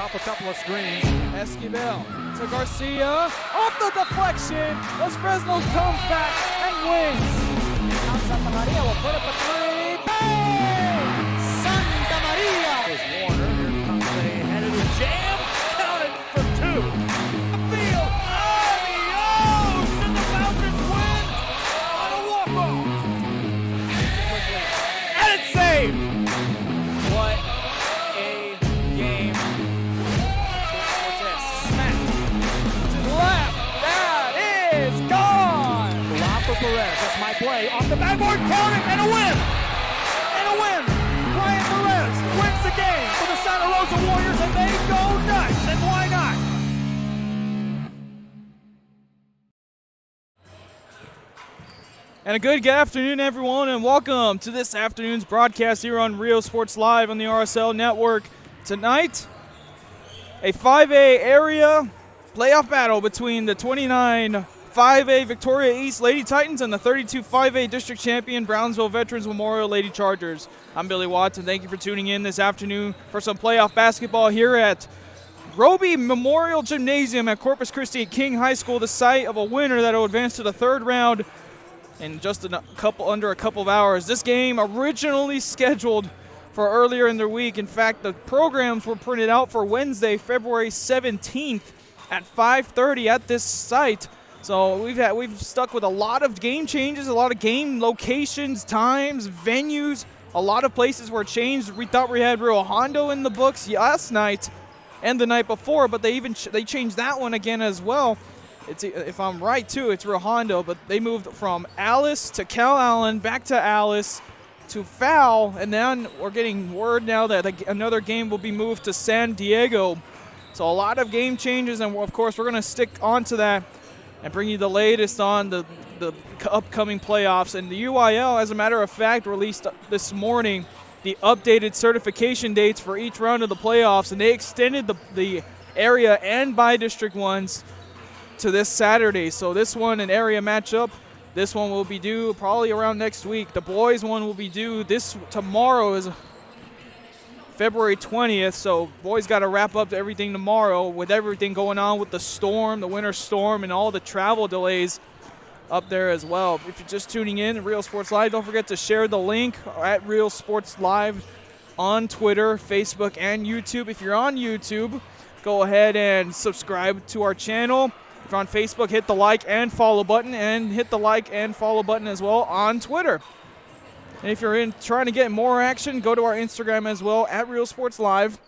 top a couple of screens. Esquivel to Garcia. Off the deflection. Los Fresnos comes back and wins. Now Santa Maria will put up a three. Bang! Santa Maria! Here's Warner. Here comes the head of the jam. Counted for two. Field. Adios! And the Falcons win on a walk-off. And it's saved. What a game. Cortez smacked to the left. That is gone. Rafa Perez, that's my play. Off the backboard, counting, and a win! And a win! Brian Perez wins the game for the Santa Rosa Warriors, and they go nuts. And why not? And a good afternoon, everyone, and welcome to this afternoon's broadcast here on Real Sports Live on the RSL Network. Tonight, a 5A area playoff battle between the 29 5A Victoria East Lady Titans and the 32 5A district champion Brownsville Veterans Memorial Lady Chargers. I'm Billy Watts, and thank you for tuning in this afternoon for some playoff basketball here at Roby Memorial Gymnasium at Corpus Christi King High School, the site of a winner that will advance to the third round in just under a couple of hours. This game originally scheduled for earlier in the week. In fact, the programs were printed out for Wednesday, February 17th at 5:30 at this site. So we've stuck with a lot of game changes, a lot of game locations, times, venues. A lot of places were changed. We thought we had Rio Hondo in the books last night and the night before, but they changed that one again as well. It's, if I'm right, too, it's Rio Hondo, but they moved from Alice to Cal Allen, back to Alice to Foul, and then we're getting word now that another game will be moved to San Diego. So a lot of game changes, and of course we're going to stick onto that and bring you the latest on the upcoming playoffs. And the UIL, as a matter of fact, released this morning the updated certification dates for each round of the playoffs, and they extended the area and by-district ones to this Saturday. So this one, an area matchup, this one will be due probably around next week. The boys one will be due tomorrow is February 20th, so boys got to wrap up everything tomorrow with everything going on with the storm, the winter storm, and all the travel delays up there as well. If you're just tuning in at Real Sports Live, don't forget to share the link at Real Sports Live on Twitter, Facebook, and YouTube. If you're on YouTube, go ahead and subscribe to our channel. If you're on Facebook, hit the like and follow button, and hit the like and follow button as well on Twitter. And if you're trying to get more action, go to our Instagram as well, at Real Sports Live,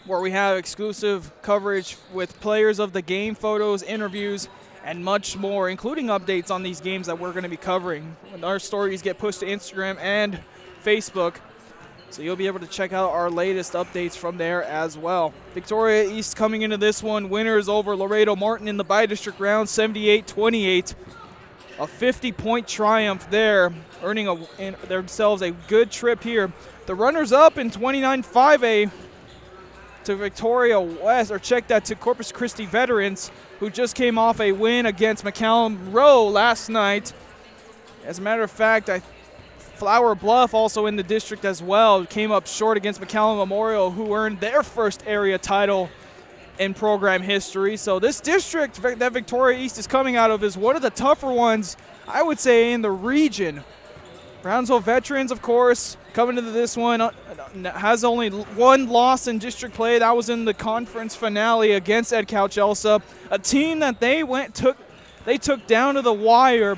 where we have exclusive coverage with players of the game, photos, interviews, and much more, including updates on these games that we're going to be covering. When our stories get pushed to Instagram and Facebook, so you'll be able to check out our latest updates from there as well. Victoria East coming into this one, winners over Laredo Martin in the by-district round, 78-28. A 50-point triumph there, earning themselves a good trip here. The runners-up in 29 5A to Victoria West, or check that, to Corpus Christi Veterans, who just came off a win against McCallum Rowe last night. As a matter of fact, Flower Bluff, also in the district as well, came up short against McCallum Memorial, who earned their first area title in program history. So this district that Victoria East is coming out of is one of the tougher ones, I would say, in the region. Brownsville Veterans, of course, coming into this one, has only one loss in district play. That was in the conference finale against Ed Couch-Elsa, a team that they took down to the wire.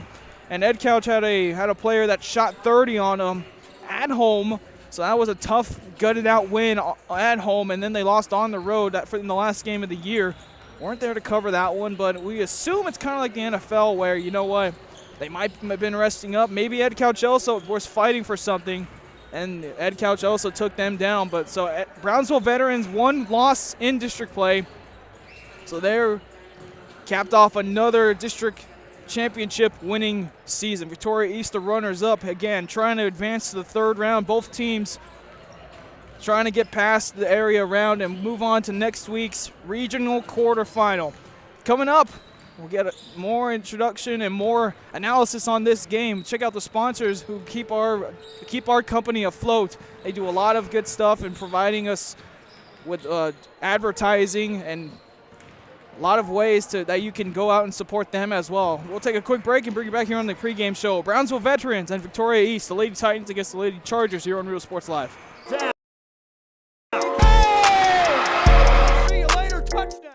And Ed Couch had a player that shot 30 on them at home. So that was a tough, gutted-out win at home, and then they lost on the road in the last game of the year. Weren't there to cover that one, but we assume it's kind of like the NFL where, you know what, they might have been resting up. Maybe Ed Couch-Elsa was fighting for something, and Ed Couch-Elsa took them down. But so Brownsville Veterans, one loss in district play. So they're capped off another district championship winning season. Victoria East, the runners-up, again, trying to advance to the third round. Both teams trying to get past the area round and move on to next week's regional quarterfinal. Coming up, we'll get more introduction and more analysis on this game. Check out the sponsors who keep our company afloat. They do a lot of good stuff in providing us with advertising and a lot of ways that you can go out and support them as well. We'll take a quick break and bring you back here on the pregame show. Brownsville Veterans and Victoria East, the Lady Titans against the Lady Chargers here on Real Sports Live. Down. See you later, touchdown.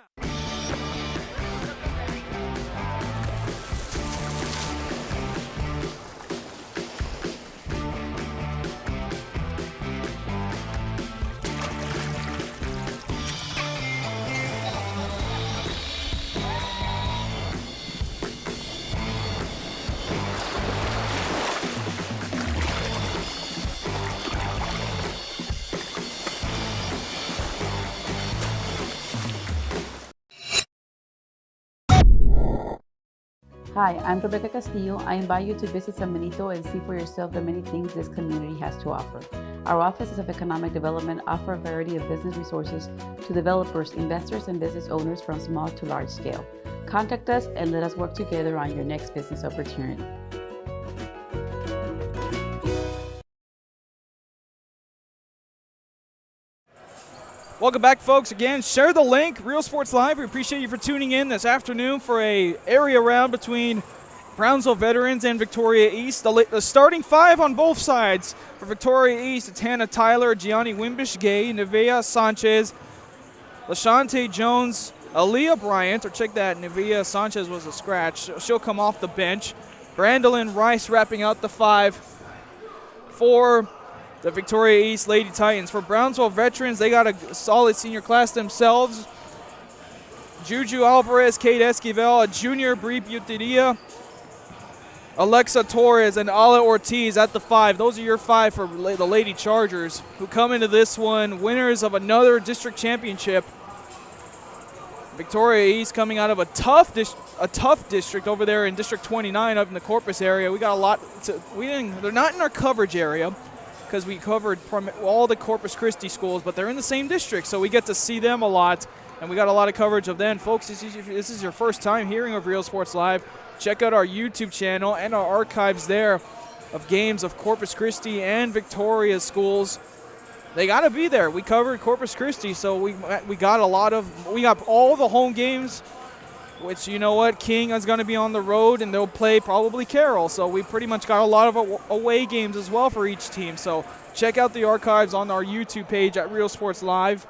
Hi, I'm Rebecca Castillo. I invite you to visit San Benito and see for yourself the many things this community has to offer. Our offices of economic development offer a variety of business resources to developers, investors, and business owners from small to large scale. Contact us and let us work together on your next business opportunity. Welcome back, folks. Again, share the link, Real Sports Live. We appreciate you for tuning in this afternoon for a area round between Brownsville Veterans and Victoria East. The starting five on both sides for Victoria East, it's Hannah Tyler, Gianni Wimbish-Gay, Nevea Sanchez, LaShante Jones, Aaliyah Bryant, or check that, Nevea Sanchez was a scratch. She'll come off the bench. Brandolyn Rice wrapping out the five for the Victoria East Lady Titans. For Brownsville Veterans, they got a solid senior class themselves. Juju Alvarez, Kate Esquivel, a junior, Brie Buteria, Alexa Torres, and Ala Ortiz at the five. Those are your five for the Lady Chargers, who come into this one winners of another district championship. Victoria East coming out of a tough district over there in District 29 up in the Corpus area. We got a lot. They're not in our coverage area, because we covered all the Corpus Christi schools, but they're in the same district, so we get to see them a lot, and we got a lot of coverage of them. Folks, this is your first time hearing of Real Sports Live. Check out our YouTube channel and our archives there of games of Corpus Christi and Victoria schools. They got to be there. We covered Corpus Christi, so we got all the home games, which, you know what, King is going to be on the road, and they'll play probably Carroll. So we pretty much got a lot of away games as well for each team. So check out the archives on our YouTube page at Real Sports Live,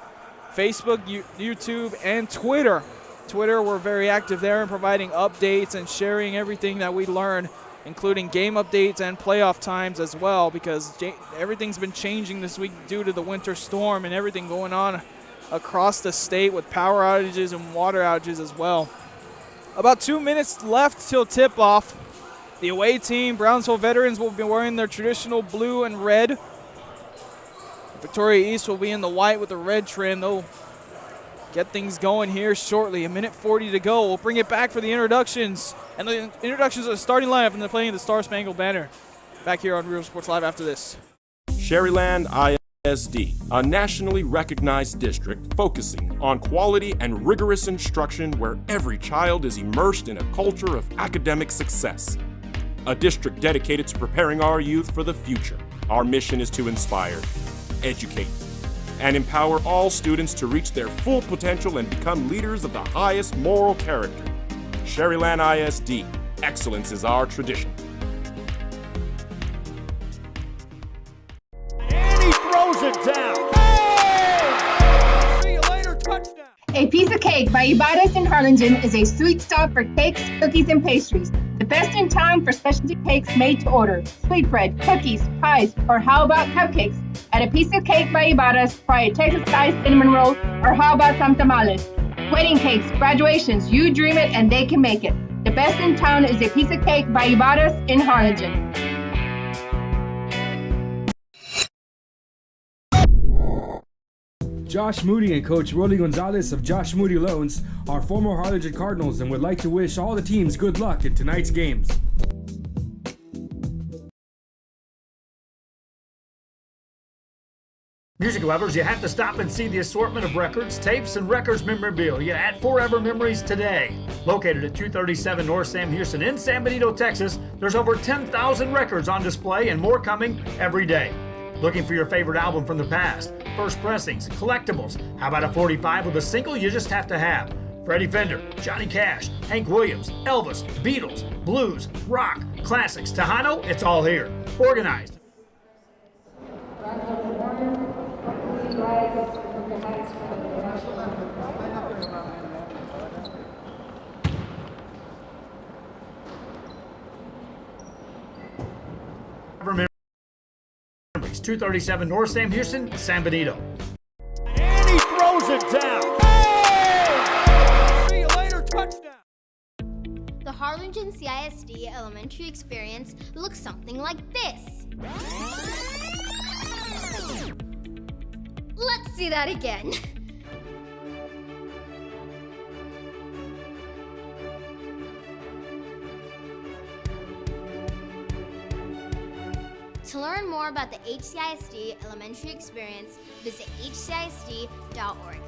Facebook, YouTube, and Twitter. Twitter, we're very active there in providing updates and sharing everything that we learn, including game updates and playoff times as well, because everything's been changing this week due to the winter storm and everything going on across the state with power outages and water outages as well. About 2 minutes left till tip-off. The away team, Brownsville Veterans, will be wearing their traditional blue and red. Victoria East will be in the white with the red trim. They'll get things going here shortly. 1:40 to go. We'll bring it back for the introductions. And the introductions are starting live, and they're playing the Star Spangled Banner. Back here on Real Sports Live after this. Sherryland ISD, a nationally recognized district focusing on quality and rigorous instruction where every child is immersed in a culture of academic success. A district dedicated to preparing our youth for the future. Our mission is to inspire, educate, and empower all students to reach their full potential and become leaders of the highest moral character. Sherryland ISD, excellence is our tradition. And he throws it down. See you later, touchdown. A Piece of Cake by Ibadas in Harlingen is a sweet stop for cakes, cookies, and pastries. The best in town for specialty cakes made to order. Sweetbread, cookies, pies, or how about cupcakes? At A Piece of Cake by Ibadas, try a Texas-style cinnamon roll, or how about some tamales? Wedding cakes, graduations, you dream it and they can make it. The best in town is A Piece of Cake by Ibadas in Harlingen. Josh Moody and Coach Rolly Gonzalez of Josh Moody Loans are former Harlingen Cardinals and would like to wish all the teams good luck in tonight's games. Music lovers, you have to stop and see the assortment of records, tapes, and records memorabilia at Forever Memories today. Located at 237 North Sam Houston in San Benito, Texas, there's over 10,000 records on display and more coming every day. Looking for your favorite album from the past? First pressings, collectibles. How about a 45 with a single you just have to have? Freddie Fender, Johnny Cash, Hank Williams, Elvis, Beatles, blues, rock, classics, Tejano, it's all here. Organized. Memories, 237 North Sam Houston, San Benito. And he throws it down. See you later, touchdown. The Harlingen CISD elementary experience looks something like this. Let's see that again. To learn more about the HCISD elementary experience, visit hcisd.org.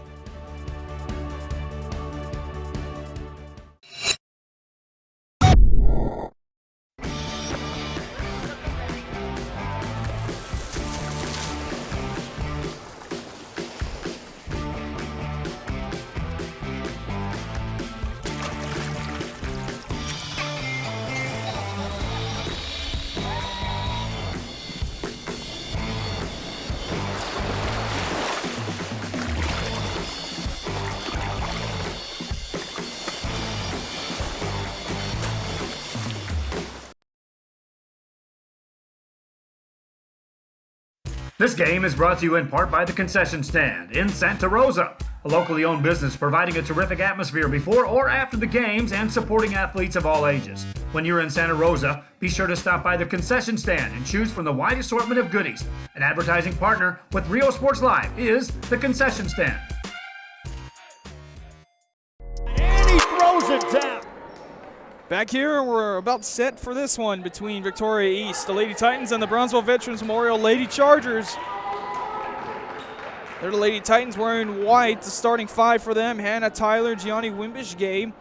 This game is brought to you in part by the Concession Stand in Santa Rosa, a locally owned business providing a terrific atmosphere before or after the games and supporting athletes of all ages. When you're in Santa Rosa, be sure to stop by the Concession Stand and choose from the wide assortment of goodies. An advertising partner with Rio Sports Live is the Concession Stand. And he throws it down. Back here, we're about set for this one between Victoria East, the Lady Titans, and the Brownsville Veterans Memorial Lady Chargers. They're the Lady Titans wearing white, the starting five for them: Hannah Tyler, Gianni Wimbish-Gay,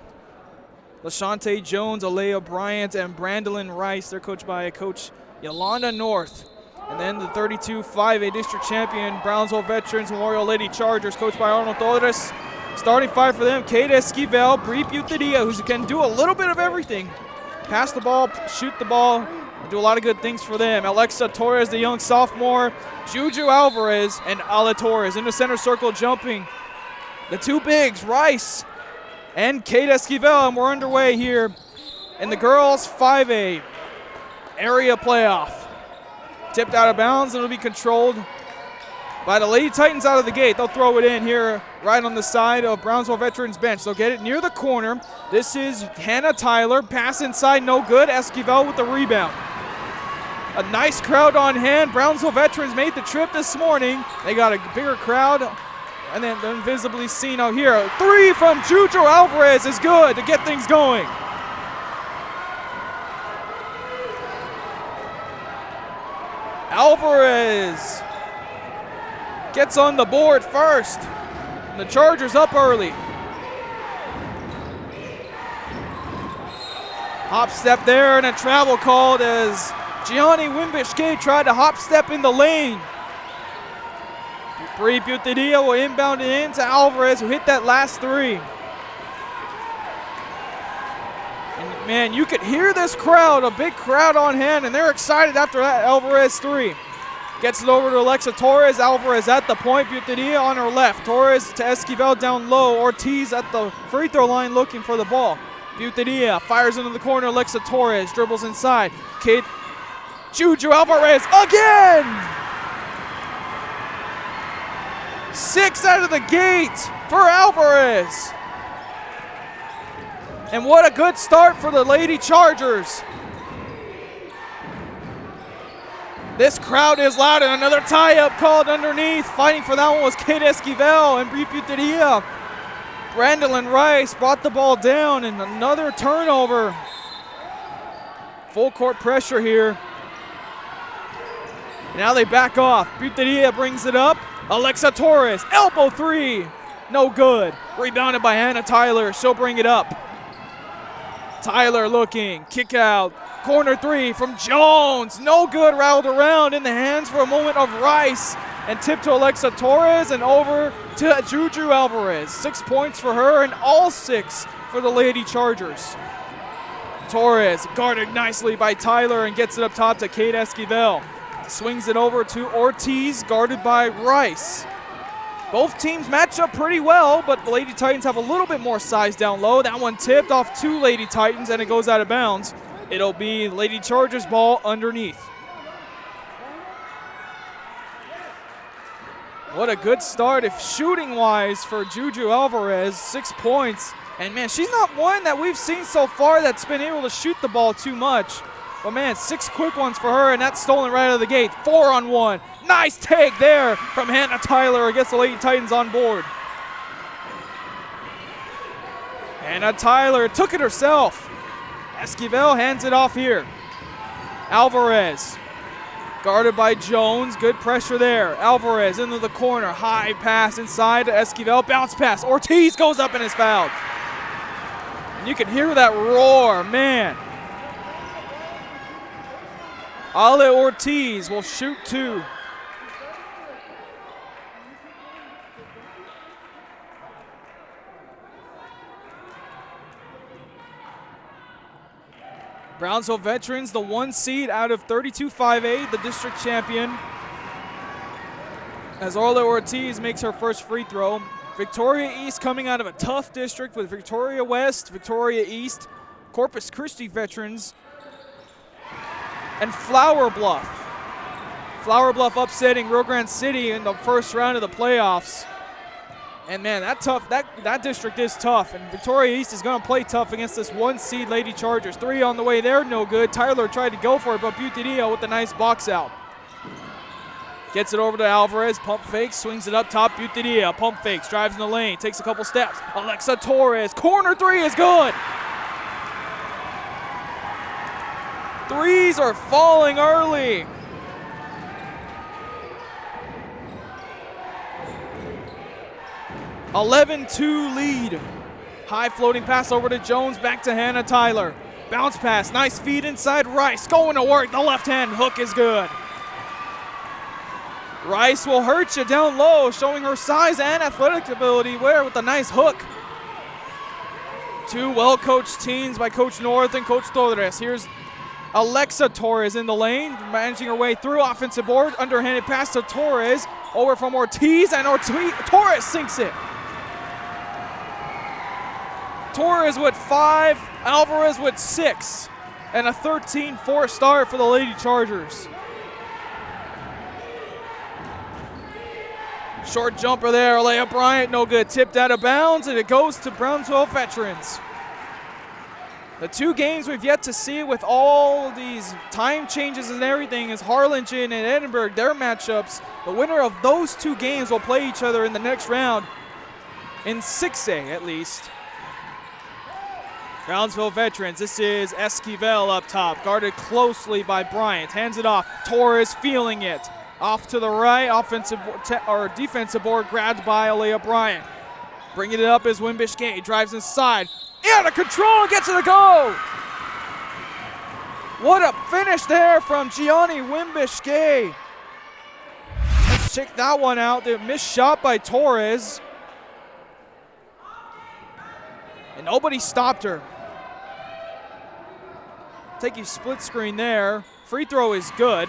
LaShante Jones, Alea Bryant, and Brandolyn Rice. They're coached by Coach Yolanda North. And then the 32 5A district champion Brownsville Veterans Memorial Lady Chargers, coached by Arnold Torres. Starting five for them: Kate Esquivel, Bri Putadia, who can do a little bit of everything. Pass the ball, shoot the ball, and do a lot of good things for them. Alexa Torres, the young sophomore, Juju Alvarez, and Ala Torres in the center circle jumping. The two bigs, Rice and Kate Esquivel, and we're underway here in the girls 5A area playoff. Tipped out of bounds, and it'll be controlled by the Lady Titans out of the gate. They'll throw it in here right on the side of Brownsville Veterans bench. They'll get it near the corner. This is Hannah Tyler. Pass inside, no good. Esquivel with the rebound. A nice crowd on hand. Brownsville Veterans made the trip this morning. They got a bigger crowd, and then they're invisibly seen out here. Three from Juju Alvarez is good to get things going. Alvarez gets on the board first. And the Chargers up early. Hop step there and a travel called as Gianni Wimbish-Gay tried to hop step in the lane. Bri Putadia will inbound it in to Alvarez, who hit that last three. And man, you could hear this crowd, a big crowd on hand, and they're excited after that Alvarez three. Gets it over to Alexa Torres. Alvarez at the point. Putadia on her left. Torres to Esquivel down low. Ortiz at the free throw line looking for the ball. Putadia fires into the corner. Alexa Torres dribbles inside. Kate Juju Alvarez again! 6 out of the gate for Alvarez. And what a good start for the Lady Chargers. This crowd is loud, and another tie-up called underneath. Fighting for that one was Kate Esquivel and Bri Putadia. Brandolyn Rice brought the ball down, and another turnover. Full court pressure here. And now they back off. Putadia brings it up. Alexa Torres, elbow three. No good. Rebounded by Hannah Tyler. She'll bring it up. Tyler looking. Kick out. Corner three from Jones. No good, rattled around in the hands for a moment of Rice. And tipped to Alexa Torres and over to Juju Alvarez. 6 points for her and all 6 for the Lady Chargers. Torres guarded nicely by Tyler and gets it up top to Kate Esquivel. Swings it over to Ortiz, guarded by Rice. Both teams match up pretty well, but the Lady Titans have a little bit more size down low. That one tipped off to Lady Titans and it goes out of bounds. It'll be Lady Chargers ball underneath. What a good start if shooting-wise for Juju Alvarez, 6 points. And man, she's not one that we've seen so far that's been able to shoot the ball too much. But man, 6 quick ones for her, and that's stolen right out of the gate. 4-on-1. Nice take there from Hannah Tyler against the Lady Titans on board. Hannah Tyler took it herself. Esquivel hands it off here. Alvarez. Guarded by Jones, good pressure there. Alvarez into the corner, high pass inside to Esquivel, bounce pass. Ortiz goes up and is fouled. And you can hear that roar, man. Ale Ortiz will shoot 2. Brownsville Veterans, the 1 seed out of 32-5A, the district champion. As Orla Ortiz makes her first free throw. Victoria East coming out of a tough district with Victoria West, Victoria East, Corpus Christi Veterans, and Flower Bluff. Flower Bluff upsetting Rio Grande City in the first round of the playoffs. And man, that district is tough, and Victoria East is going to play tough against this 1 seed Lady Chargers. 3 on the way there, no good. Tyler tried to go for it, but Butiria with a nice box out. Gets it over to Alvarez, pump fakes, swings it up top. Butiria pump fakes, drives in the lane, takes a couple steps. Alexa Torres, corner 3 is good. Threes are falling early. (11-2) lead. High floating pass over to Jones, back to Hannah Tyler. Bounce pass, nice feed inside Rice. Going to work, the left hand hook is good. Rice will hurt you down low, showing her size and athletic ability with a nice hook. 2 well-coached teams by Coach North and Coach Torres. Here's Alexa Torres in the lane, managing her way through offensive board. Underhanded pass to Torres, over from Ortiz, and Torres sinks it. Torres with 5, Alvarez with 6, and a 13-4 start for the Lady Chargers. Short jumper there, Alea Bryant, no good. Tipped out of bounds, and it goes to Brownsville Veterans. The 2 games we've yet to see with all these time changes and everything is Harlingen and Edinburgh, their matchups. The winner of those 2 games will play each other in the next round in 6A at least. Brownsville Veterans, this is Esquivel up top, guarded closely by Bryant. Hands it off, Torres feeling it. Off to the right, defensive board grabbed by Alea Bryant. Bringing it up is Wimbish Gay, drives inside. Out of control, gets it to go. What a finish there from Gianni Wimbish Gay. Let's check that one out. The missed shot by Torres. And nobody stopped her. Take you split screen there. Free throw is good.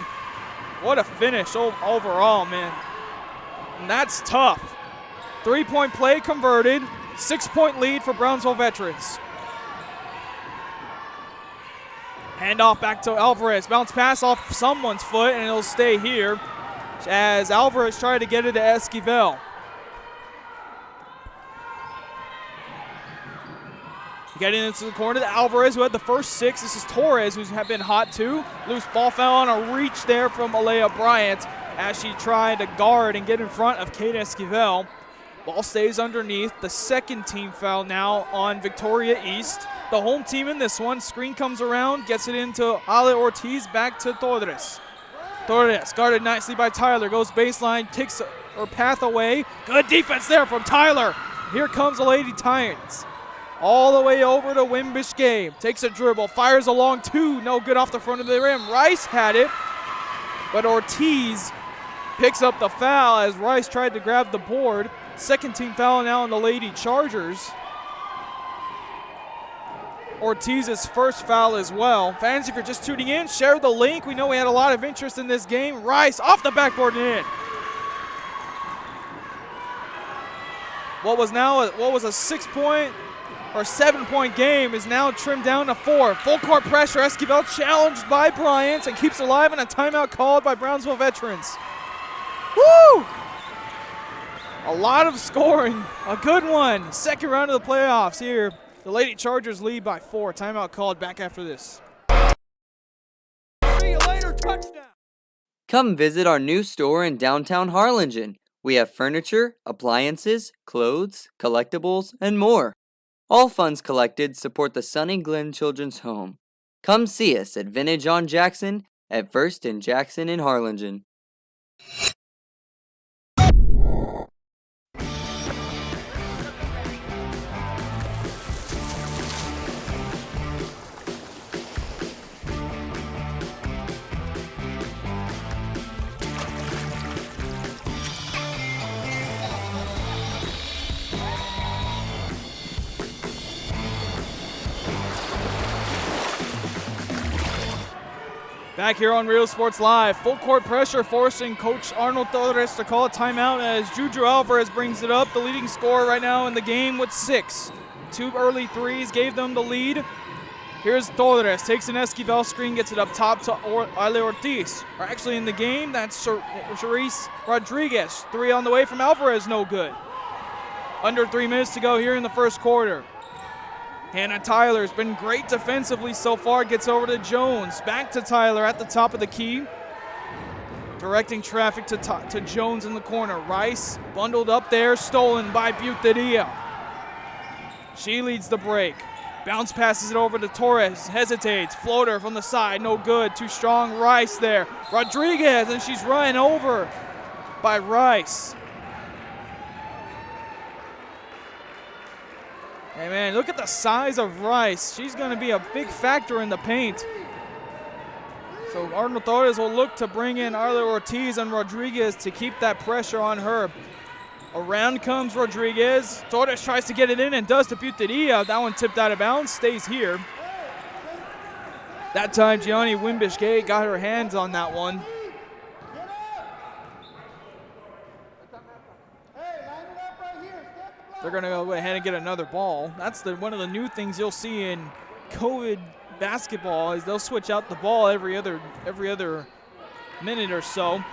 What a finish overall, man. And that's tough. 3-point play converted. 6-point lead for Brownsville Veterans. Handoff back to Alvarez. Bounce pass off someone's foot, and it'll stay here as Alvarez tried to get it to Esquivel. Getting into the corner to Alvarez, who had the first 6. This is Torres, who's been hot too. Loose ball fell on a reach there from Alea Bryant as she tried to guard and get in front of Kate Esquivel. Ball stays underneath. The second team foul now on Victoria East. The home team in this one. Screen comes around, gets it into Ale Ortiz, back to Torres. Torres guarded nicely by Tyler. Goes baseline, takes her path away. Good defense there from Tyler. Here comes the Lady Titans. All the way over to Wimbish. Takes a dribble, fires along 2, no good off the front of the rim. Rice had it, but Ortiz picks up the foul as Rice tried to grab the board. Second team foul now on the Lady Chargers. Ortiz's first foul as well. Fans, if you're just tuning in, share the link. We know we had a lot of interest in this game. Rice off the backboard and in. What was a 6-point or 7-point game is now trimmed down to 4. Full court pressure. Esquivel challenged by Bryant and keeps alive, and a timeout called by Brownsville veterans. Woo! A lot of scoring. A good one. Second round of the playoffs here. The Lady Chargers lead by 4. Timeout called back after this. See you later, touchdown. Come visit our new store in downtown Harlingen. We have furniture, appliances, clothes, collectibles, and more. All funds collected support the Sunny Glen Children's Home. Come see us at Vintage on Jackson at First and Jackson in Harlingen. Back here on Real Sports Live, full court pressure forcing Coach Arnold Torres to call a timeout as Juju Alvarez brings it up, the leading scorer right now in the game with 6. 2 early threes gave them the lead. Here's Torres, takes an Esquivel screen, gets it up top to Ale Ortiz. Or actually in the game, that's Charisse Rodriguez. 3 on the way from Alvarez, no good. Under 3 minutes to go here in the first quarter. Hannah Tyler's been great defensively so far. Gets over to Jones. Back to Tyler at the top of the key. Directing traffic to Jones in the corner. Rice bundled up there. Stolen by Butadilla. She leads the break. Bounce passes it over to Torres. Hesitates. Floater from the side. No good. Too strong. Rice there. Rodriguez, and she's run over by Rice. Hey, man, look at the size of Rice. She's going to be a big factor in the paint. So Arnold Torres will look to bring in Arle Ortiz and Rodriguez to keep that pressure on her. Around comes Rodriguez. Torres tries to get it in and does to Butadilla. That one tipped out of bounds, stays here. That time, Gianni Wimbish got her hands on that one. They're going to go ahead and get another ball. That's one of the new things you'll see in COVID basketball is they'll switch out the ball every other minute or so.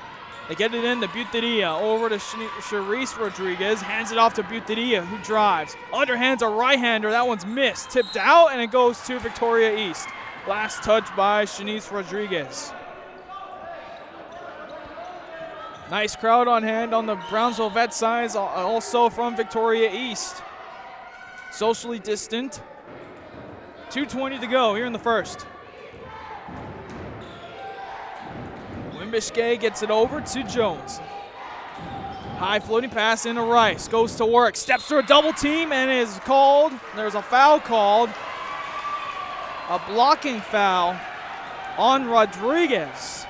They get it in to Butadilla, over to Charisse Rodriguez, hands it off to Butadilla, who drives. Underhands a right-hander, that one's missed. Tipped out, and it goes to Victoria East. Last touch by Shanice Rodriguez. Nice crowd on hand on the Brownsville vet sides, also from Victoria East. Socially distant. 2:20 to go here in the first. Wimbish gets it over to Jones. High floating pass into Rice. Goes to work. Steps through a double team and is called. There's a foul called. A blocking foul on Rodriguez.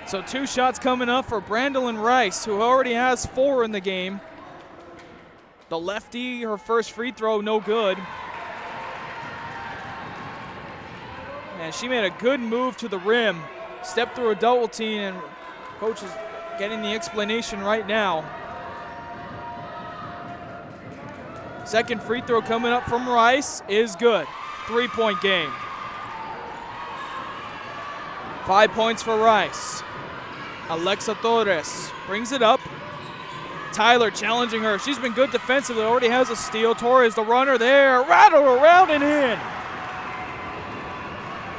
So 2 shots coming up for Brandolyn Rice, who already has 4 in the game. The lefty, her first free throw, no good. And she made a good move to the rim. Stepped through a double team, and coach is getting the explanation right now. Second free throw coming up from Rice is good. 3-point game. 5 points for Rice. Alexa Torres brings it up. Tyler challenging her. She's been good defensively. Already has a steal. Torres, the runner there. Rattle around and in.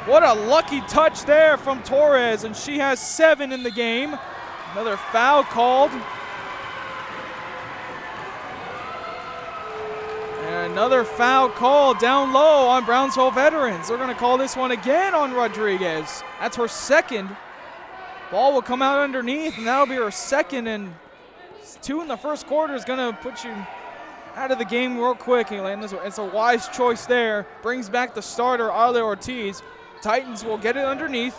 What a lucky touch there from Torres, and she has 7 in the game. Another foul called. And another foul called down low on Brownsville veterans. They're going to call this one again on Rodriguez. That's her second. Ball will come out underneath, and that'll be her second and 2 in the first quarter is going to put you out of the game real quick. And it's a wise choice there. Brings back the starter, Ale Ortiz. Titans will get it underneath.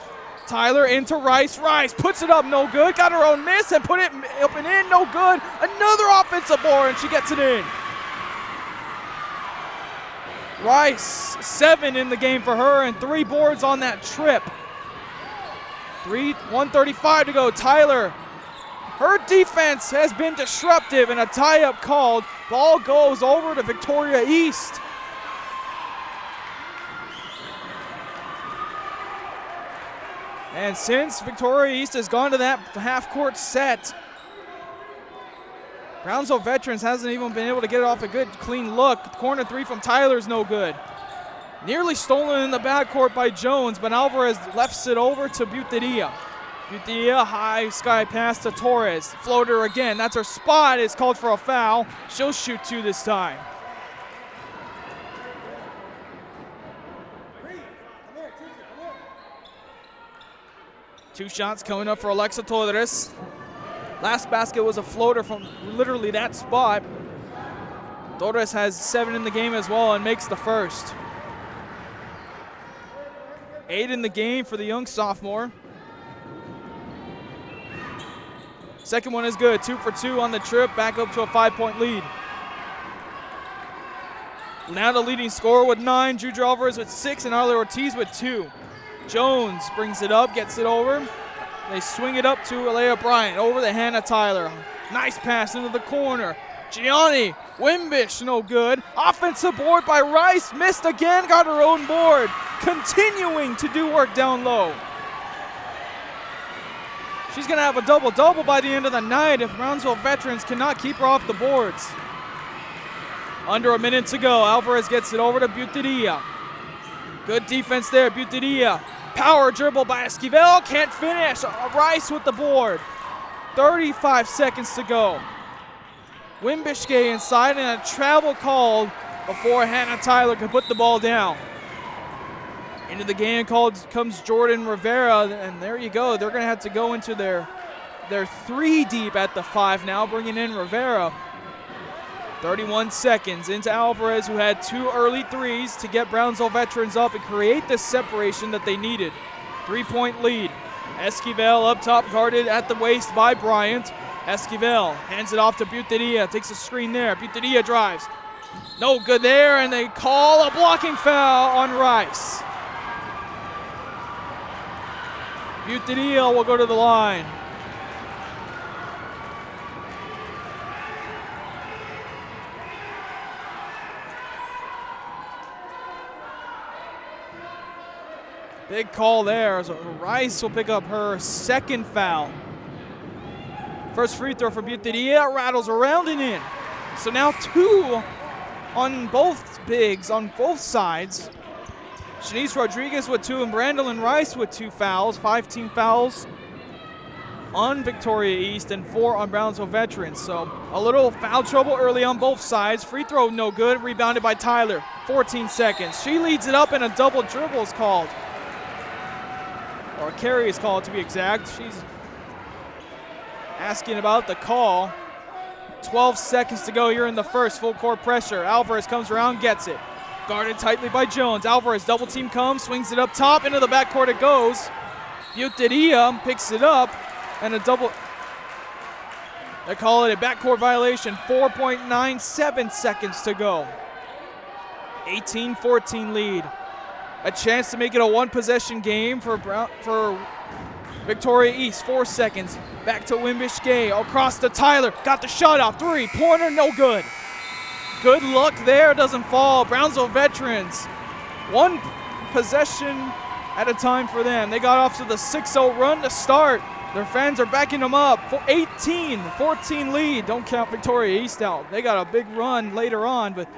Tyler into Rice. Rice puts it up, no good. Got her own miss and put it up and in, no good. Another offensive board, and she gets it in. Rice, 7 in the game for her and 3 boards on that trip. 1:35 to go. Tyler, her defense has been disruptive and a tie-up called. Ball goes over to Victoria East. And since Victoria East has gone to that half-court set, Brownsville Veterans hasn't even been able to get it off a good, clean look. Corner 3 from Tyler's no good. Nearly stolen in the backcourt by Jones, but Alvarez lefts it over to Butadilla. Butadilla, high sky pass to Torres. Floater again, that's her spot. It's called for a foul. She'll shoot 2 this time. Two shots coming up for Alexa Torres. Last basket was a floater from literally that spot. Torres has 7 in the game as well and makes the first. 8 in the game for the young sophomore. Second one is good, 2 for 2 on the trip, back up to a 5-point lead. Now the leading scorer with 9, Juju Alvarez with 6, and Ale Ortiz with 2. Jones brings it up, gets it over. They swing it up to Alea Bryant, over the Hannah Tyler. Nice pass into the corner. Gianni, Wimbish, no good. Offensive board by Rice, missed again, got her own board. Continuing to do work down low. She's gonna have a double-double by the end of the night if Brownsville Veterans cannot keep her off the boards. Under a minute to go, Alvarez gets it over to Butadilla. Good defense there, Butadilla. Power dribble by Esquivel, can't finish. Rice with the board. 35 seconds to go. Wimbishke inside and a travel called before Hannah Tyler could put the ball down. Into the game comes Jordan Rivera, and there you go. They're going to have to go into their 3 deep at the 5 now, bringing in Rivera. 31 seconds into Alvarez, who had 2 early threes to get Brownsville Veterans up and create the separation that they needed. 3-point lead. Esquivel up top, guarded at the waist by Bryant. Esquivel hands it off to Butadilla, takes a screen there. Butadilla drives. No good there, and they call a blocking foul on Rice. Butadilla will go to the line. Big call there. So Rice will pick up her 2nd foul. First free throw for Butadilla, rattles around and in. So now 2 on both bigs, on both sides. Shanice Rodriguez with 2 and Brandolyn Rice with 2 fouls. 5 team fouls on Victoria East and 4 on Brownsville Veterans. So a little foul trouble early on both sides. Free throw no good, rebounded by Tyler. 14 seconds. She leads it up and a double dribble is called. Or carry is called to be exact. She's asking about the call. 12 seconds to go here in the first. Full court pressure. Alvarez comes around, gets it. Guarded tightly by Jones. Alvarez double team comes, swings it up top, into the backcourt it goes. Butadilla picks it up, and a double. They call it a backcourt violation. 4.97 seconds to go. 18-14 lead. A chance to make it a 1-possession game for Victoria East. 4 seconds. Back to Wimbishke. Across to Tyler. Got the shot off. 3-pointer, no good. Good luck there. Doesn't fall. Brownsville Veterans. 1 possession at a time for them. They got off to the 6-0 run to start. Their fans are backing them up. 18-14 lead. Don't count Victoria East out. They got a big run later on, but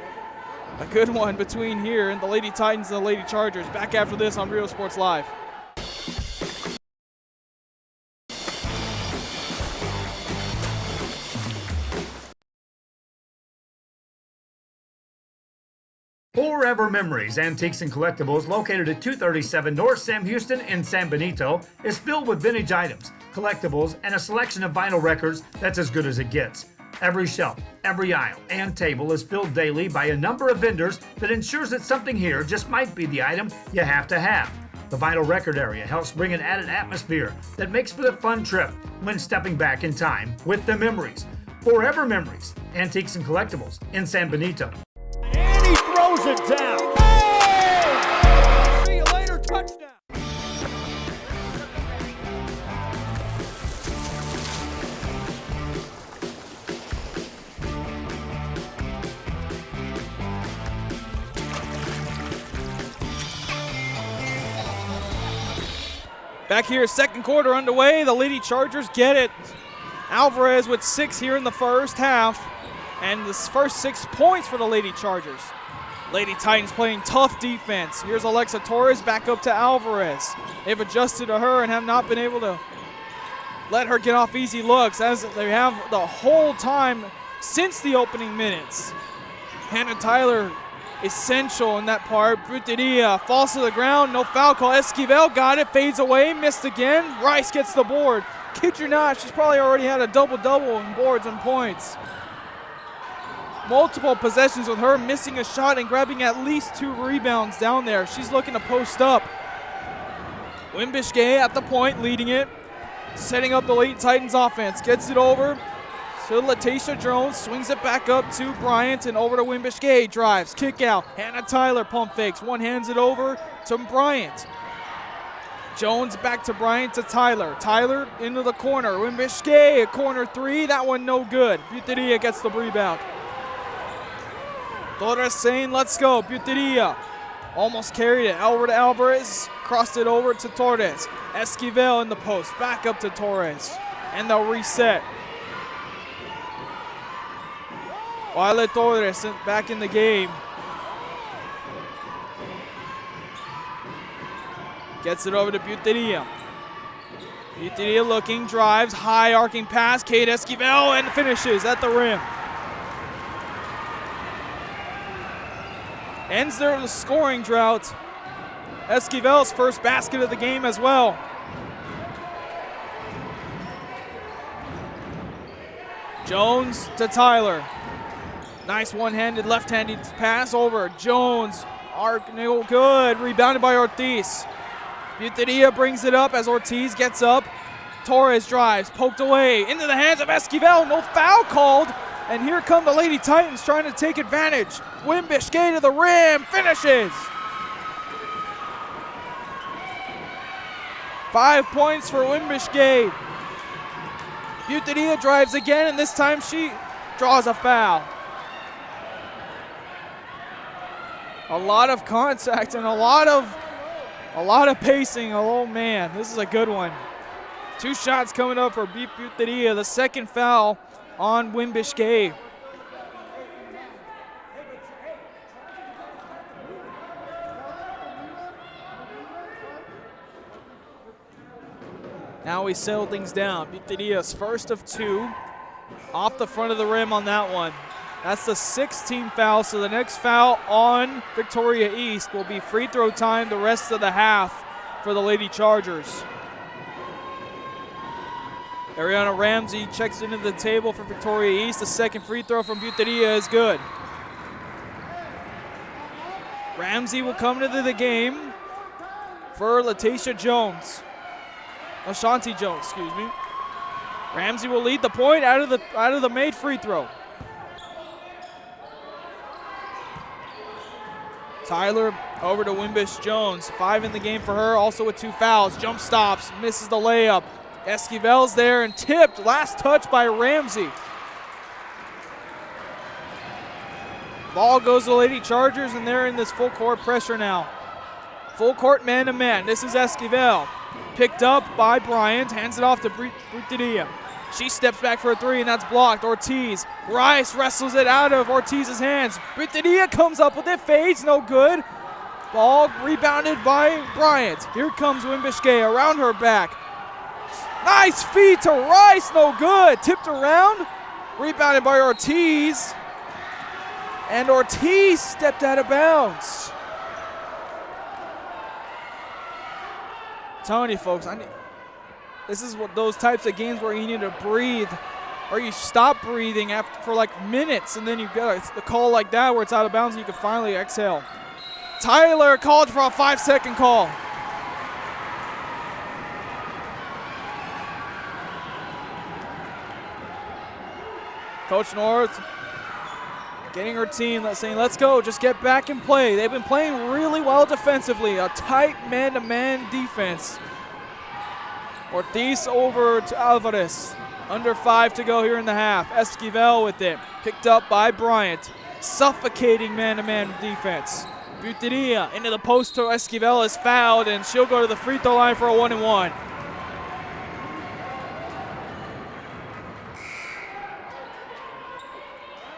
a good one between here and the Lady Titans and the Lady Chargers. Back after this on Real Sports Live. Forever Memories, Antiques and Collectibles, located at 237 North Sam Houston in San Benito, is filled with vintage items, collectibles, and a selection of vinyl records that's as good as it gets. Every shelf, every aisle, and table is filled daily by a number of vendors that ensures that something here just might be the item you have to have. The vinyl record area helps bring an added atmosphere that makes for the fun trip when stepping back in time with the memories. Forever Memories, Antiques and Collectibles in San Benito. And he throws it down. Hey! See you later, touchdown. Back here, second quarter underway. The Lady Chargers get it. Alvarez with 6 here in the first half. And the first 6 points for the Lady Chargers. Lady Titans playing tough defense. Here's Alexa Torres back up to Alvarez. They've adjusted to her and have not been able to let her get off easy looks, as they have the whole time since the opening minutes. Hannah Tyler essential in that part. Bruteria falls to the ground, no foul call. Esquivel got it, fades away, missed again. Rice gets the board. Kid you not, she's probably already had a double-double in boards and points. Multiple possessions with her missing a shot and grabbing at least 2 rebounds down there. She's looking to post up. Wimbish-Gay at the point, leading it. Setting up the Lady Titans offense. Gets it over to Latacia Jones. Swings it back up to Bryant and over to Wimbish-Gay. Drives, kick out. Hannah Tyler pump fakes. One hands it over to Bryant. Jones back to Bryant to Tyler. Tyler into the corner. Wimbish-Gay, a corner 3. That one no good. Buteria gets the rebound. Torres saying, let's go. Buteria almost carried it. Over to Alvarez. Crossed it over to Torres. Esquivel in the post. Back up to Torres. And they'll reset. Violet Torres back in the game. Gets it over to Buteria. Buteria looking, drives, high arcing pass. Kate Esquivel and finishes at the rim. Ends their scoring drought. Esquivel's first basket of the game as well. Jones to Tyler. Nice one-handed, left-handed pass over. Jones, arc, no good. Rebounded by Ortiz. Buteria brings it up as Ortiz gets up. Torres drives, poked away, into the hands of Esquivel. No foul called. And here come the Lady Titans trying to take advantage. Wimbish-Gay to the rim, finishes. 5 points for Wimbish-Gay. Buteria drives again, and this time she draws a foul. A lot of contact and a lot of pacing. Oh man, this is a good one. 2 shots coming up for Buteria. The second foul on Wimbish-Gay. Now we settle things down. Buteria's first of 2 off the front of the rim on that one. That's the 6th team foul, so the next foul on Victoria East will be free throw time the rest of the half for the Lady Chargers. Ariana Ramsey checks into the table for Victoria East. The second free throw from Buteria is good. Ramsey will come into the game for Latacia Jones. Ashanti Jones, excuse me. Ramsey will lead the point out of the made free throw. Tyler over to Wimbish Jones. 5 in the game for her, also with 2 fouls. Jump stops, misses the layup. Esquivel's there and tipped. Last touch by Ramsey. Ball goes to the Lady Chargers, and they're in this full court pressure now. Full court man-to-man. This is Esquivel. Picked up by Bryant. Hands it off to Buteria. She steps back for a 3, and that's blocked. Ortiz. Rice wrestles it out of Ortiz's hands. Buteria comes up with it. Fades. No good. Ball rebounded by Bryant. Here comes Wimbish-Gay around her back. Nice feed to Rice. No good. Tipped around. Rebounded by Ortiz. And Ortiz stepped out of bounds. I'm telling you, folks, this is what those types of games where you need to breathe, or you stop breathing for like minutes, and then you get a call like that where it's out of bounds and you can finally exhale. Tyler called for a 5-second call. Coach North getting her team saying, let's go, just get back and play. They've been playing really well defensively, a tight man-to-man defense. Ortiz over to Alvarez. Under 5 to go here in the half. Esquivel with it. Picked up by Bryant. Suffocating man-to-man defense. Buteria into the post to Esquivel is fouled, and she'll go to the free throw line for a 1-and-1.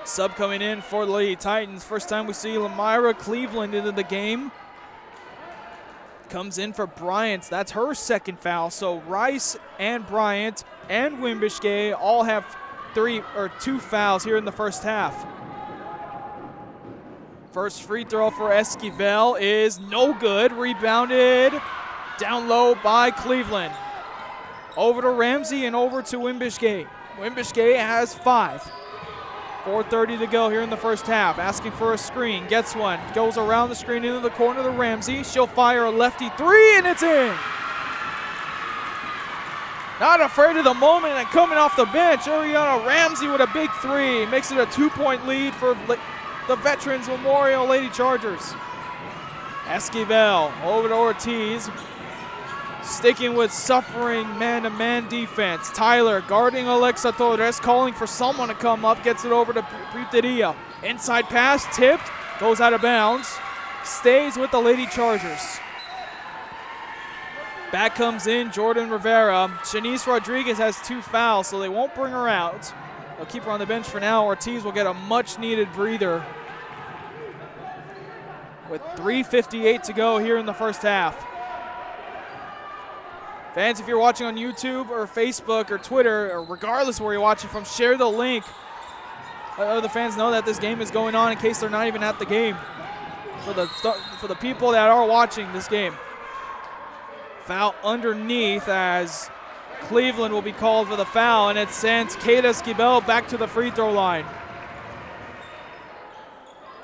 Sub coming in for the Lady Titans. First time we see Lamyra Cleveland into the game. Comes in for Bryant. That's her second foul. So Rice and Bryant and Wimbishgay all have 2 fouls here in the first half. First free throw for Esquivel is no good. Rebounded down low by Cleveland. Over to Ramsey and over to Wimbishgay. Wimbishgay has 5. 4:30 to go here in the first half. Asking for a screen. Gets one. Goes around the screen into the corner to Ramsey. She'll fire a lefty 3, and it's in. Not afraid of the moment, and coming off the bench, Ariana Ramsey with a big 3. Makes it a 2-point lead for the Veterans Memorial Lady Chargers. Esquivel over to Ortiz. Sticking with suffering man-to-man defense. Tyler guarding Alexa Torres, calling for someone to come up, gets it over to Buteria. Inside pass, tipped, goes out of bounds, stays with the Lady Chargers. Back comes in Jordan Rivera. Shanice Rodriguez has 2 fouls, so they won't bring her out. They'll keep her on the bench for now. Ortiz will get a much-needed breather. With 3:58 to go here in the first half. Fans, if you're watching on YouTube or Facebook or Twitter, or regardless of where you're watching from, share the link. Let other fans know that this game is going on in case they're not even at the game. For the people that are watching this game. Foul underneath as Cleveland will be called for the foul, and it sends Kate Esquivel back to the free throw line.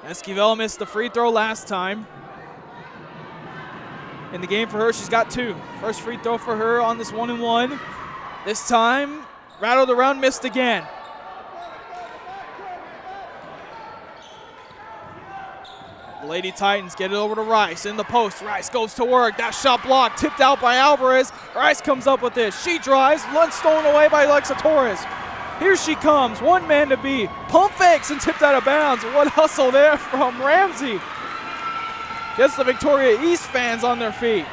Esquivel missed the free throw last time. In the game for her, she's got 2. First free throw for her on this 1-and-1. This time, rattled around, missed again. The Lady Titans get it over to Rice in the post. Rice goes to work. That shot blocked, tipped out by Alvarez. Rice comes up with this. She drives, one stolen away by Alexa Torres. Here she comes, one man to beat. Pump fakes and tipped out of bounds. What hustle there from Ramsey. Gets the Victoria East fans on their feet.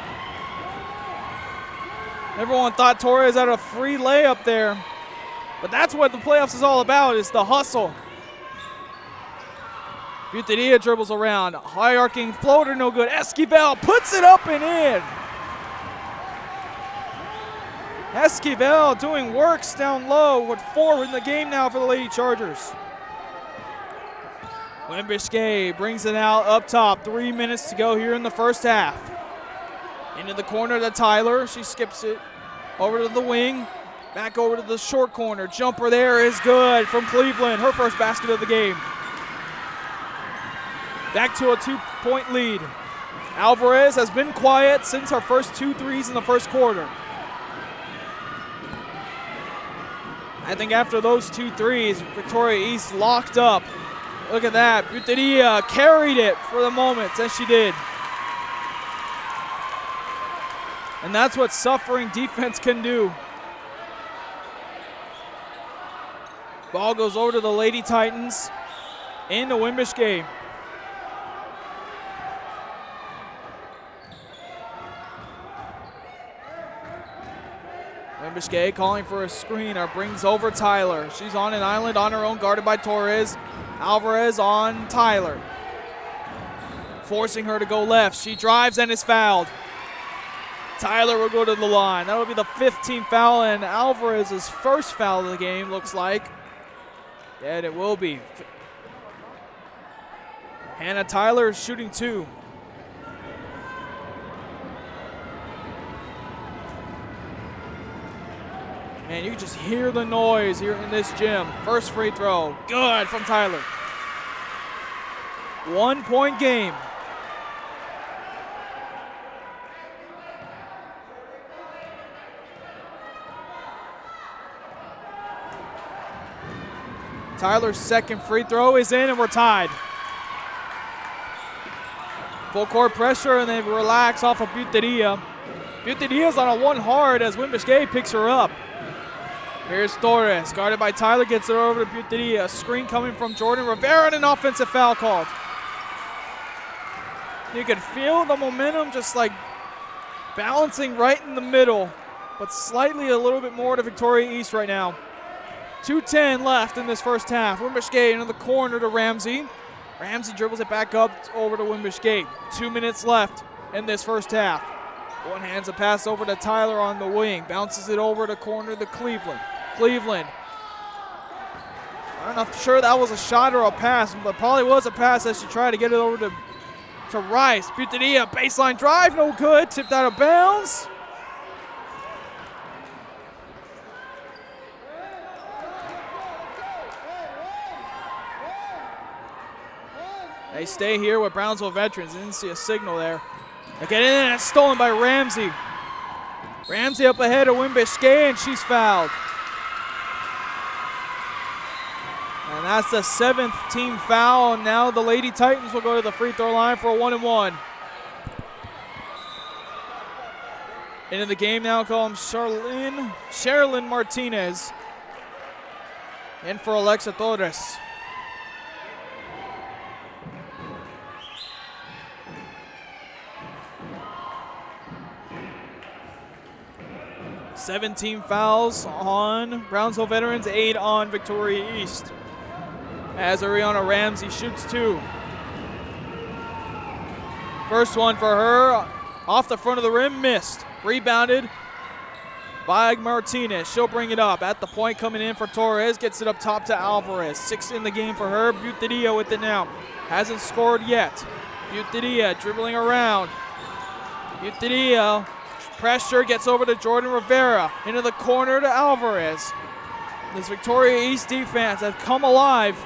Everyone thought Torres had a free layup there. But that's what the playoffs is all about, is the hustle. Buteria dribbles around. High arcing floater, no good. Esquivel puts it up and in. Esquivel doing works down low with 4 in the game now for the Lady Chargers. Wimbishgay brings it out up top. 3 minutes to go here in the first half. Into the corner to Tyler. She skips it over to the wing. Back over to the short corner. Jumper there is good from Cleveland. Her first basket of the game. Back to a 2-point lead. Alvarez has been quiet since her first 2 threes in the first quarter. I think after those 2 threes, Victoria East locked up. Look at that. Buteria carried it for the moment, as she did. And that's what suffering defense can do. Ball goes over to the Lady Titans into Wimbishgay. Wimbishgay calling for a screener, brings over Tyler. She's on an island on her own, guarded by Torres. Alvarez on Tyler. Forcing her to go left. She drives and is fouled. Tyler will go to the line. That will be the 15th foul and Alvarez's first foul of the game, looks like. And it will be. Hannah Tyler is shooting 2. Man, you can just hear the noise here in this gym. First free throw, good from Tyler. 1-point game. Tyler's second free throw is in, and we're tied. Full court pressure, and they relax off of Buteria. Buteria's on a 1 hard as Wimbush-Gay picks her up. Here's Torres, guarded by Tyler, gets it over to Buteria. Screen coming from Jordan Rivera, and an offensive foul called. You can feel the momentum just like balancing right in the middle, but slightly a little bit more to Victoria East right now. 2:10 left in this first half. Wimbush-Gay into the corner to Ramsey. Ramsey dribbles it back up over to Wimbush-Gay. 2 minutes left in this first half. One hands a pass over to Tyler on the wing. Bounces it over to corner to Cleveland. Cleveland. I'm not sure that was a shot or a pass, but probably was a pass as she tried to get it over to Rice. Buteria, baseline drive, no good. Tipped out of bounds. They stay here with Brownsville veterans. Didn't see a signal there. Again, and it's stolen by Ramsey. Ramsey up ahead of Wimbush-Gay, and she's fouled. And that's the 7th team foul. And now the Lady Titans will go to the free throw line for a 1-and-1. Into the game now comes Sherilyn Martinez. In for Alexa Torres. Seventeen fouls on Brownsville veterans, 8 on Victoria East. As Ariana Ramsey shoots 2. First one for her, off the front of the rim, missed. Rebounded by Martinez. She'll bring it up. At the point coming in for Torres, gets it up top to Alvarez. 6 in the game for her. Buteria with it now. Hasn't scored yet. Buteria dribbling around. Buteria. Pressure gets over to Jordan Rivera. Into the corner to Alvarez. This Victoria East defense has come alive.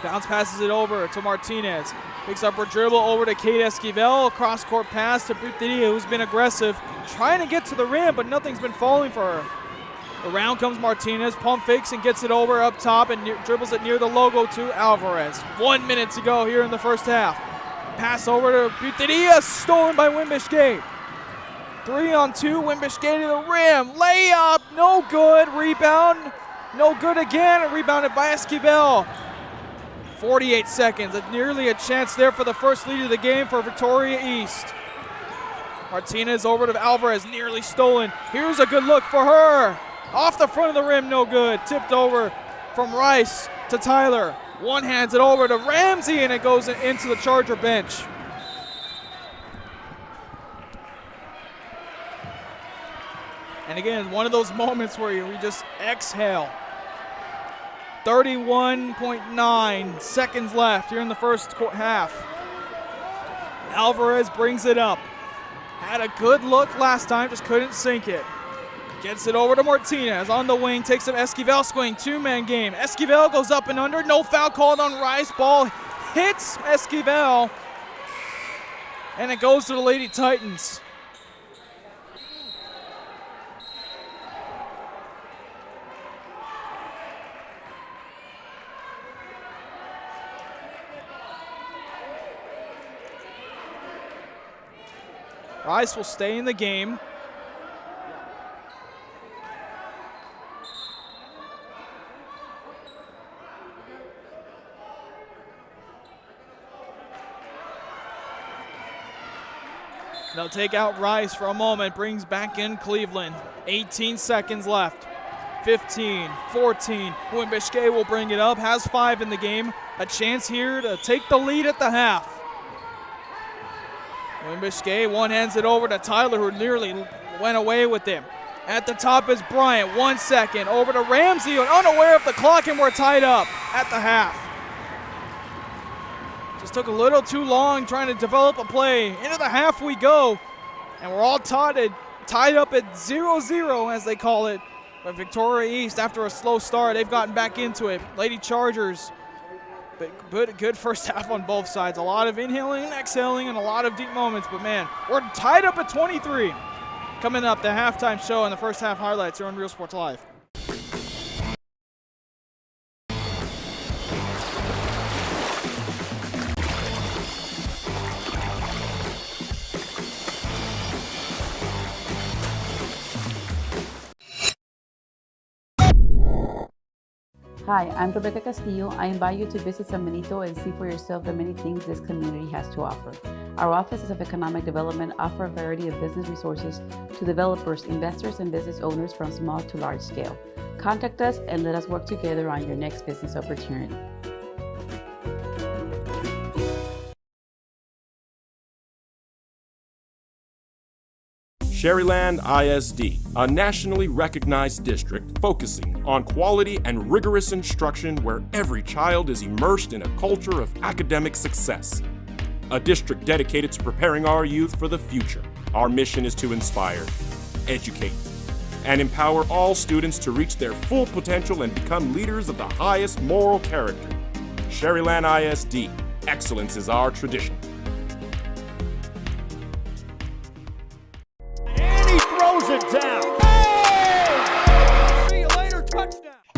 Bounce passes it over to Martinez. Picks up her dribble over to Kate Esquivel. Cross court pass to Buteria, who's been aggressive. Trying to get to the rim, but nothing's been falling for her. Around comes Martinez. Pump fakes and gets it over up top and dribbles it near the logo to Alvarez. 1 minute to go here in the first half. Pass over to Buteria. Stolen by Wimbush-Gay. 3-on-2, Wimbush-Gay to the rim. Layup, no good. Rebound, no good again. Rebounded by Esquivel. 48 seconds, nearly a chance there for the first lead of the game for Victoria East. Martinez over to Alvarez, nearly stolen. Here's a good look for her. Off the front of the rim, no good. Tipped over from Rice to Tyler. One hands it over to Ramsey, and it goes into the Charger bench. And again, one of those moments where we just exhale. 31.9 seconds left here in the first half. Alvarez brings it up. Had a good look last time, just couldn't sink it. Gets it over to Martinez on the wing, takes up Esquivel, swing, 2-man game. Esquivel goes up and under, no foul called on Rice. Ball hits Esquivel, and it goes to the Lady Titans. Rice will stay in the game. They'll take out Rice for a moment, brings back in Cleveland. 18 seconds left. 15, 14. Wimbush-Gay will bring it up, has 5 in the game. A chance here to take the lead at the half. Wimbush-Gay one hands it over to Tyler, who nearly went away with him. At the top is Bryant, 1 second. Over to Ramsey, unaware of the clock, and we're tied up at the half. Just took a little too long trying to develop a play. Into the half we go, and we're all tied up at 0-0, as they call it. But Victoria East, after a slow start, they've gotten back into it. Lady Chargers, but good first half on both sides. A lot of inhaling and exhaling and a lot of deep moments. But, man, we're tied up at 23. Coming up, the halftime show and the first half highlights here on Real Sports Live. Hi, I'm Rebecca Castillo. I invite you to visit San Benito and see for yourself the many things this community has to offer. Our offices of economic development offer a variety of business resources to developers, investors, and business owners from small to large scale. Contact us and let us work together on your next business opportunity. Sherryland ISD, a nationally recognized district focusing on quality and rigorous instruction where every child is immersed in a culture of academic success. A district dedicated to preparing our youth for the future. Our mission is to inspire, educate, and empower all students to reach their full potential and become leaders of the highest moral character. Sherryland ISD, excellence is our tradition.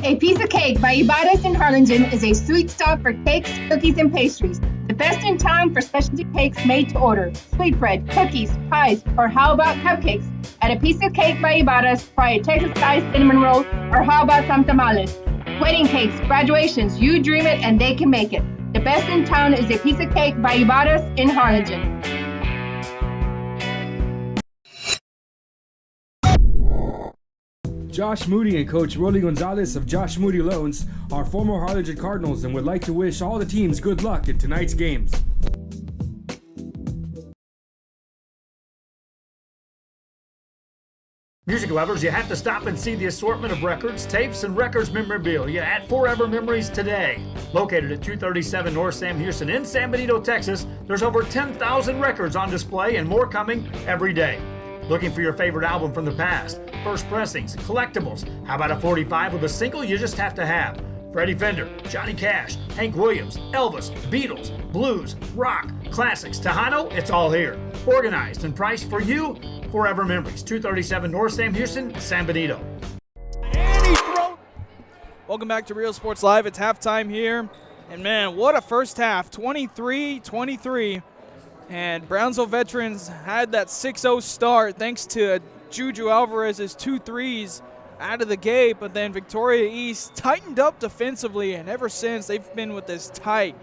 A Piece of Cake by Ibarras in Harlingen is a sweet stop for cakes, cookies, and pastries. The best in town for specialty cakes made to order. Sweetbread, cookies, pies, or how about cupcakes? At A Piece of Cake by Ibarras, try a Texas-style cinnamon roll, or how about some tamales? Wedding cakes, graduations, you dream it and they can make it. The best in town is A Piece of Cake by Ibarras in Harlingen. Josh Moody and Coach Rolly Gonzalez of Josh Moody Loans are former Harlingen Cardinals and would like to wish all the teams good luck in tonight's games. Music lovers, you have to stop and see the assortment of records, tapes, and records memorabilia at Forever Memories today. Located at 237 North Sam Houston in San Benito, Texas, there's over 10,000 records on display and more coming every day. Looking for your favorite album from the past, first pressings, collectibles? How about a 45 with a single you just have to have? Freddie Fender, Johnny Cash, Hank Williams, Elvis, Beatles, blues, rock, classics, Tejano, it's all here. Organized and priced for you. Forever Memories, 237 North Sam Houston, San Benito. Welcome back to Real Sports Live. It's halftime here. And man, what a first half, 23-23. And Brownsville Veterans had that 6-0 start thanks to Juju Alvarez's 2 threes out of the gate, but then Victoria East tightened up defensively, and ever since they've been with this tight,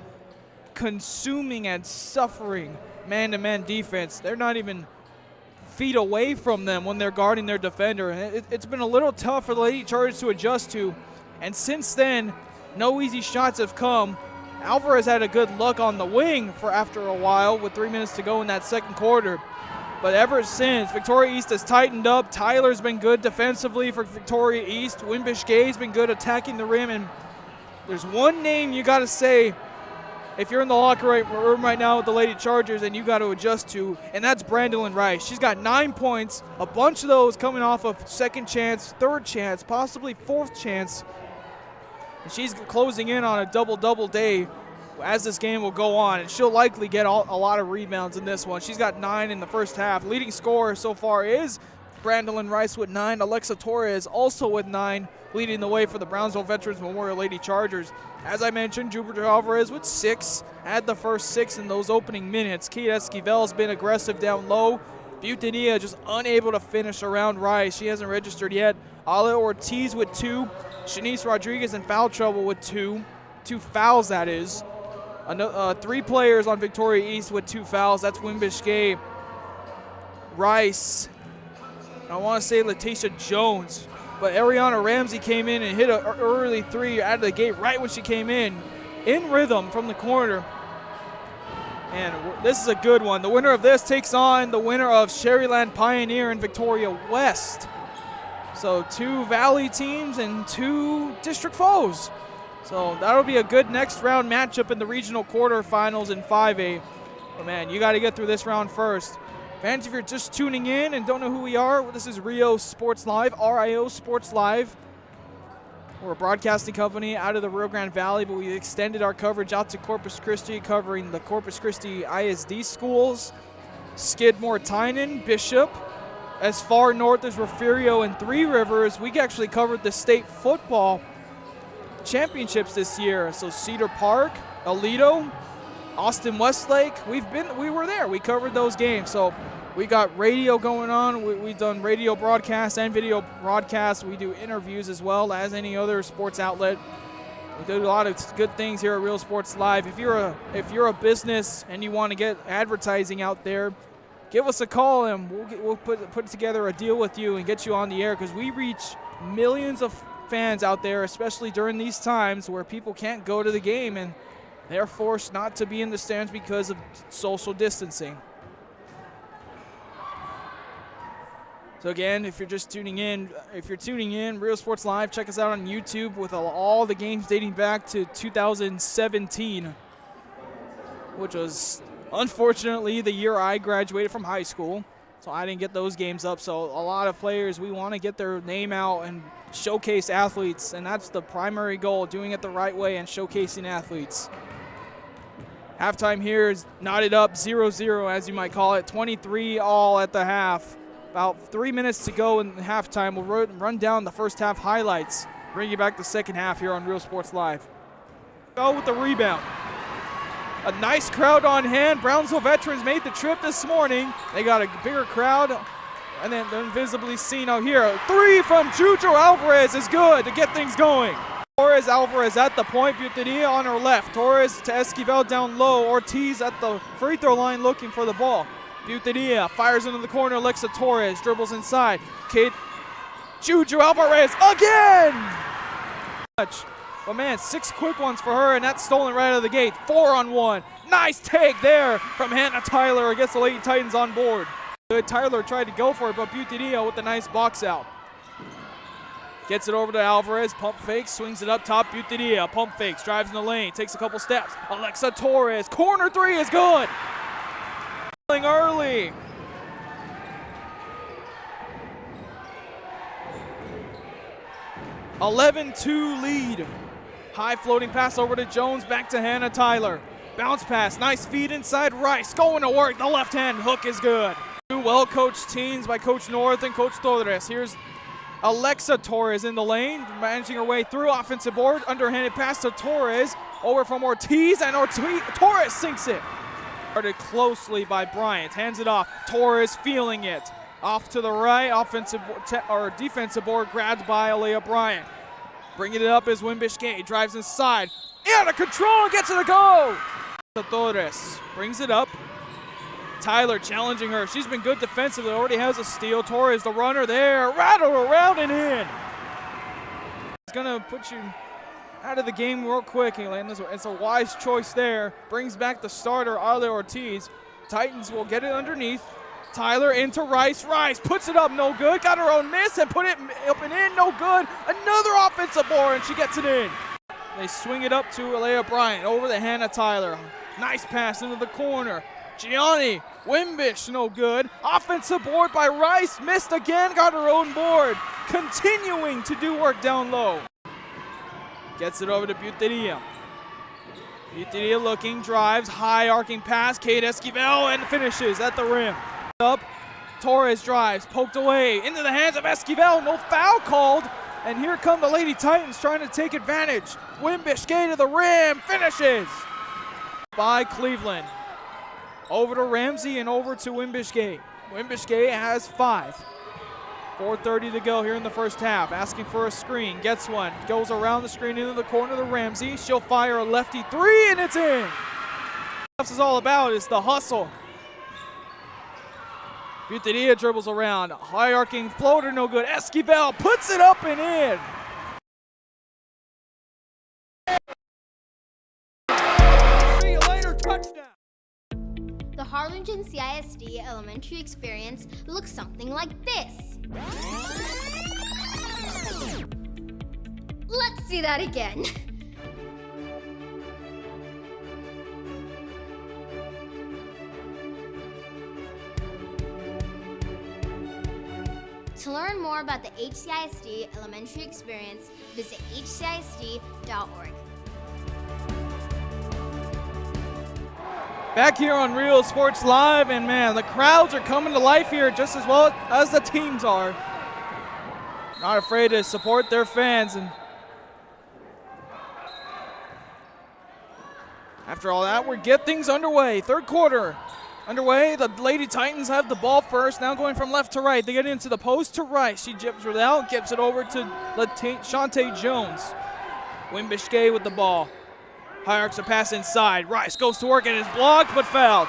consuming and suffering man-to-man defense. They're not even feet away from them when they're guarding their defender. And it's been a little tough for the Lady Chargers to adjust to, and since then, no easy shots have come. Alvarez had a good look on the wing for after a while with 3 minutes to go in that second quarter. But ever since, Victoria East has tightened up. Tyler's been good defensively for Victoria East. Wimbish Gay's been good attacking the rim. And there's one name you got to say if you're in the locker room right now with the Lady Chargers and you got to adjust to, and that's Brandolyn Rice. She's got 9 points, a bunch of those coming off of second chance, third chance, possibly fourth chance. And she's closing in on a double-double day as this game will go on, and she'll likely get a lot of rebounds in this one. She's got 9 in the first half. Leading scorer so far is Brandolyn Rice with 9. Alexa Torres also with 9, leading the way for the Brownsville Veterans Memorial Lady Chargers. As I mentioned, Jupiter Alvarez with 6, had the first 6 in those opening minutes. Kate Esquivel's been aggressive down low. Butania just unable to finish around Rice. She hasn't registered yet. Ale Ortiz with 2. Shanice Rodriguez in foul trouble with 2. 2 fouls, that is. 3 players on Victoria East with 2 fouls. That's Wimbish Gay, Rice, I want to say Letitia Jones. But Ariana Ramsey came in and hit an early 3 out of the gate right when she came in rhythm from the corner. And this is a good one. The winner of this takes on the winner of Sherryland Pioneer and Victoria West. So 2 Valley teams and 2 district foes So that'll be a good next round matchup in the regional quarterfinals in 5A. But man, you got to get through this round first. Fans, if you're just tuning in and don't know who we are, this is Rio Sports Live, RIO Sports Live. We're a broadcasting company out of the Rio Grande Valley, but we extended our coverage out to Corpus Christi, covering the Corpus Christi ISD schools, Skidmore, Tynan, Bishop. As far north as Refugio and Three Rivers, we actually covered the state football championships this year. So Cedar Park, Aledo, Austin Westlake, we were there. We covered those games. So we got radio going on. We've done radio broadcasts and video broadcasts. We do interviews as well as any other sports outlet. We do a lot of good things here at Real Sports Live. If you're a business and you want to get advertising out there, give us a call and we'll put together a deal with you and get you on the air, because we reach millions of fans out there, especially during these times where people can't go to the game and they're forced not to be in the stands because of social distancing. So again, if you're just tuning in, Real Sports Live, check us out on YouTube with all the games dating back to 2017, which was unfortunately the year I graduated from high school. So I didn't get those games up. So a lot of players, we want to get their name out and showcase athletes, and that's the primary goal, doing it the right way and showcasing athletes. Halftime here is knotted up 0-0, as you might call it, 23-all at the half. About 3 minutes to go in halftime. We'll run down the first half highlights, bring you back the second half here on Real Sports Live. Go with the rebound. A nice crowd on hand. Brownsville veterans made the trip this morning. They got a bigger crowd, and then they're invisibly seen out here. Three from Juju Alvarez is good to get things going. Torres Alvarez at the point. Buteria on her left. Torres to Esquivel down low. Ortiz at the free throw line looking for the ball. Buteria fires into the corner. Alexa Torres dribbles inside. Juju Alvarez again! But man, 6 quick ones for her, and that's stolen right out of the gate. 4-on-1. Nice take there from Hannah Tyler. Gets the Lady Titans on board. Good. Tyler tried to go for it, but Buteria with a nice box out. Gets it over to Alvarez. Pump fakes, swings it up top. Buteria pump fakes, drives in the lane, takes a couple steps. Alexa Torres. Corner three is good. Early. (11-2) lead. High floating pass over to Jones, back to Hannah Tyler. Bounce pass, nice feed inside Rice. Going to work, the left hand hook is good. Two well-coached teams by Coach North and Coach Torres. Here's Alexa Torres in the lane, managing her way through. Offensive board, underhanded pass to Torres. Over from Ortiz, and Torres sinks it. Guarded closely by Bryant, hands it off. Torres feeling it. Off to the right, defensive board grabbed by Alea Bryant. Bringing it up is Wimbish Gay, drives inside. Out of control, gets it to go! Torres brings it up. Tyler challenging her. She's been good defensively, already has a steal. Torres, the runner there, rattle around and in. It's gonna put you out of the game real quick, and it's a wise choice there. Brings back the starter, Ale Ortiz. Titans will get it underneath. Tyler into Rice. Rice puts it up, no good. Got her own miss and put it up and in, no good. Another offensive board, and she gets it in. They swing it up to Alea Bryant over to Hannah Tyler. Nice pass into the corner. Gianni, Wimbish, no good. Offensive board by Rice, missed again, got her own board. Continuing to do work down low. Gets it over to Buteria. Buteria looking, drives, high arcing pass. Kate Esquivel, and finishes at the rim. Up, Torres drives, poked away, into the hands of Esquivel, no foul called, and here come the Lady Titans trying to take advantage. Wimbish Gay to the rim, finishes by Cleveland. Over to Ramsey and over to Wimbish Gay. Wimbish Gay has 5. 4:30 to go here in the first half, asking for a screen, gets one, goes around the screen into the corner to Ramsey. She'll fire a lefty three, and it's in. What this is all about is the hustle. Buteria dribbles around, high arcing floater, no good. Esquivel puts it up and in. See you later, touchdown. The Harlingen CISD elementary experience looks something like this. Let's see that again. To learn more about the HCISD elementary experience, visit hcisd.org. Back here on Real Sports Live, and man, the crowds are coming to life here just as well as the teams are. Not afraid to support their fans. And after all that, we get things underway. Third quarter underway. The Lady Titans have the ball first, now going from left to right. They get into the post to Rice. She jips it out, gives it over to Shantae Jones. Wimbish with the ball. High arcs a pass inside. Rice goes to work and is blocked but fouled.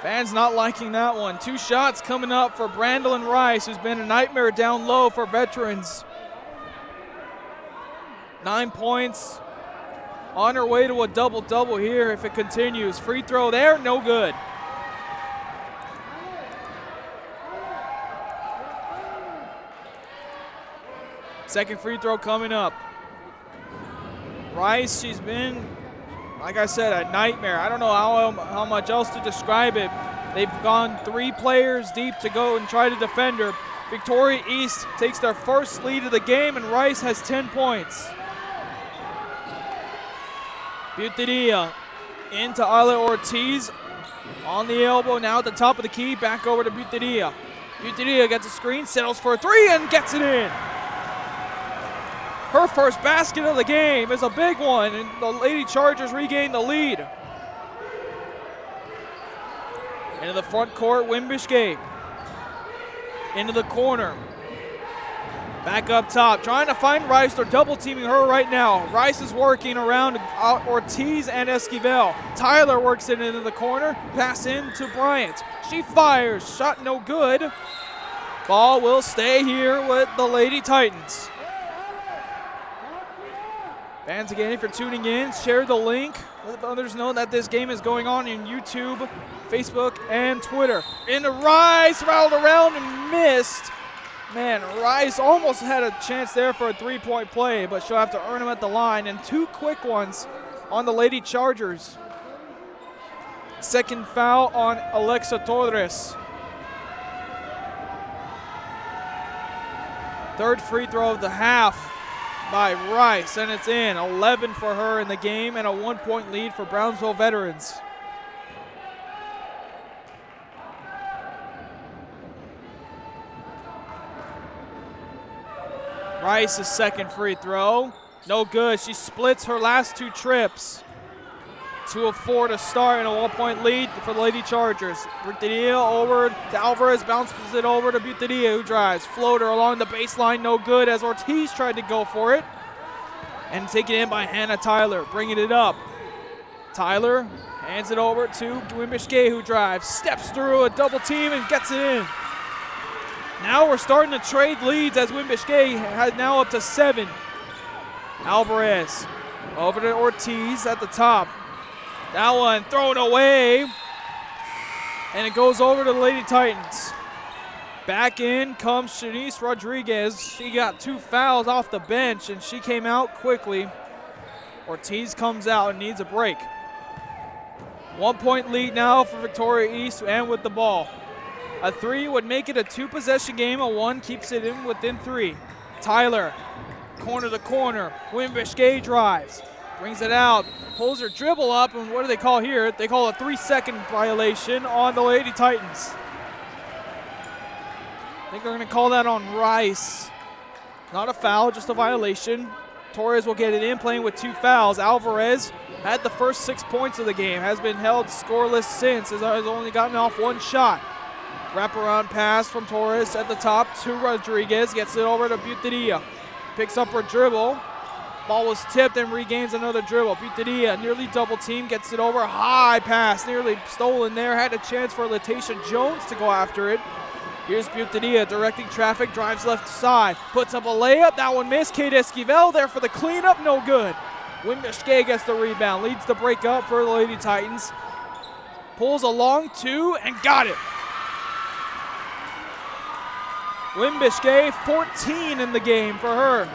Fans not liking that one. 2 shots coming up for Brandolyn Rice, who's been a nightmare down low for veterans. 9 points. On her way to a double-double here if it continues. Free throw there, no good. Second free throw coming up. Rice, she's been, like I said, a nightmare. I don't know how much else to describe it. They've gone 3 players deep to go and try to defend her. Victoria East takes their first lead of the game, and Rice has 10 points. Buteria into Isla Ortiz. On the elbow now at the top of the key. Back over to Buteria. Buteria gets a screen, settles for a 3, and gets it in. Her first basket of the game is a big one, and the Lady Chargers regain the lead. Into the front court, Wimbish into the corner. Back up top, trying to find Rice. They're double teaming her right now. Rice is working around Ortiz and Esquivel. Tyler works it into the corner. Pass in to Bryant. She fires. Shot no good. Ball will stay here with the Lady Titans. Fans, again, if you're tuning in, share the link. Let others know that this game is going on in YouTube, Facebook, and Twitter. Into Rice, rattled around and missed. Man, Rice almost had a chance there for a 3-point play, but she'll have to earn them at the line. And 2 quick ones on the Lady Chargers. Second foul on Alexa Torres. Third free throw of the half by Rice, and it's in. 11 for her in the game, and a 1-point lead for Brownsville Veterans. Rice's second free throw, no good. She splits her last 2 trips. 2 of 4 to start, and a 1-point lead for the Lady Chargers. Buteria over to Alvarez, bounces it over to Buteria, who drives. Floater along the baseline, no good, as Ortiz tried to go for it. And taken in by Hannah Tyler, bringing it up. Tyler hands it over to Wimbish, who drives, steps through a double team and gets it in. Now we're starting to trade leads as Wimbish has now up to 7. Alvarez over to Ortiz at the top. That one thrown away, and it goes over to the Lady Titans. Back in comes Shanice Rodriguez. She got 2 fouls off the bench, and she came out quickly. Ortiz comes out and needs a break. 1-point lead now for Victoria East, and with the ball. A 3 would make it a 2-possession game. A 1 keeps it in within 3. Tyler, corner to corner. Wimbish drives. Brings it out, pulls her dribble up, and what do they call here? They call a 3-second violation on the Lady Titans. I think they're going to call that on Rice. Not a foul, just a violation. Torres will get it in, playing with 2 fouls. Alvarez had the first 6 points of the game, has been held scoreless since, has only gotten off 1 shot. Wraparound pass from Torres at the top to Rodriguez, gets it over to Buteria. Picks up her dribble. Ball was tipped and regains another dribble. Buteria nearly double team, gets it over. High pass, nearly stolen there. Had a chance for Latasha Jones to go after it. Here's Buteria directing traffic, drives left side, puts up a layup. That one missed. Kate Esquivel there for the cleanup, no good. Wimbish gets the rebound, leads the break up for the Lady Titans. Pulls a long 2 and got it. Wimbish 14 in the game for her.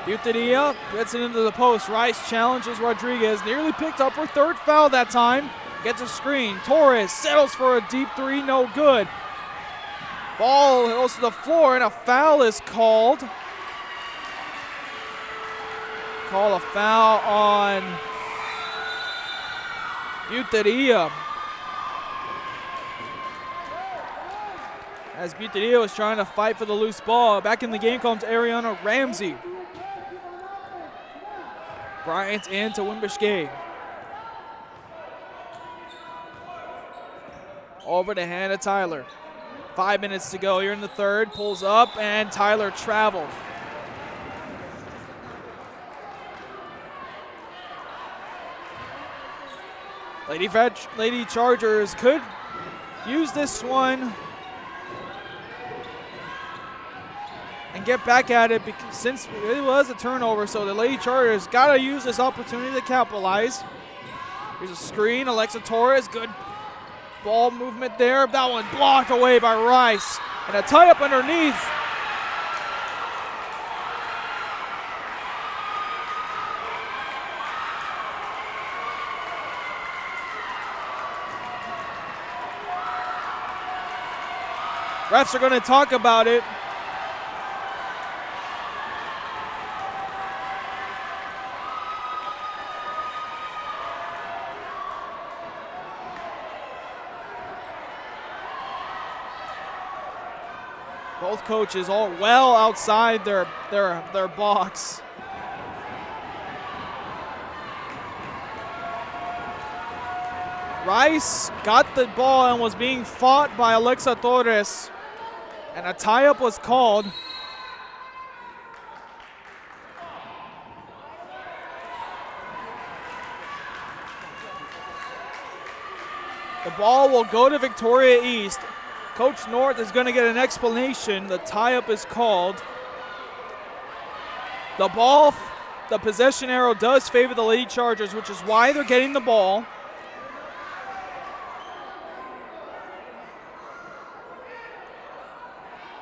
Butedia gets it into the post. Rice challenges Rodriguez. Nearly picked up her third foul that time. Gets a screen. Torres settles for a deep three. No good. Ball goes to the floor, and a foul is called. Call a foul on Butedia. As Butedia was trying to fight for the loose ball. Back in the game comes Ariana Ramsey. Bryant into Wimbushgate. Over to Hannah Tyler. 5 minutes to go here in the third. Pulls up, and Tyler traveled. Lady Chargers could use this one and get back at it because since it was a turnover, so the Lady Chargers got to use this opportunity to capitalize. Here's a screen. Alexa Torres, good ball movement there. That one blocked away by Rice. And a tie-up underneath. Refs are going to talk about it. Both coaches all well outside their box. Rice got the ball and was being fought by Alexa Torres, and a tie-up was called. The ball will go to Victoria East. Coach North is going to get an explanation. The tie-up is called. The ball, the possession arrow does favor the Lady Chargers, which is why they're getting the ball.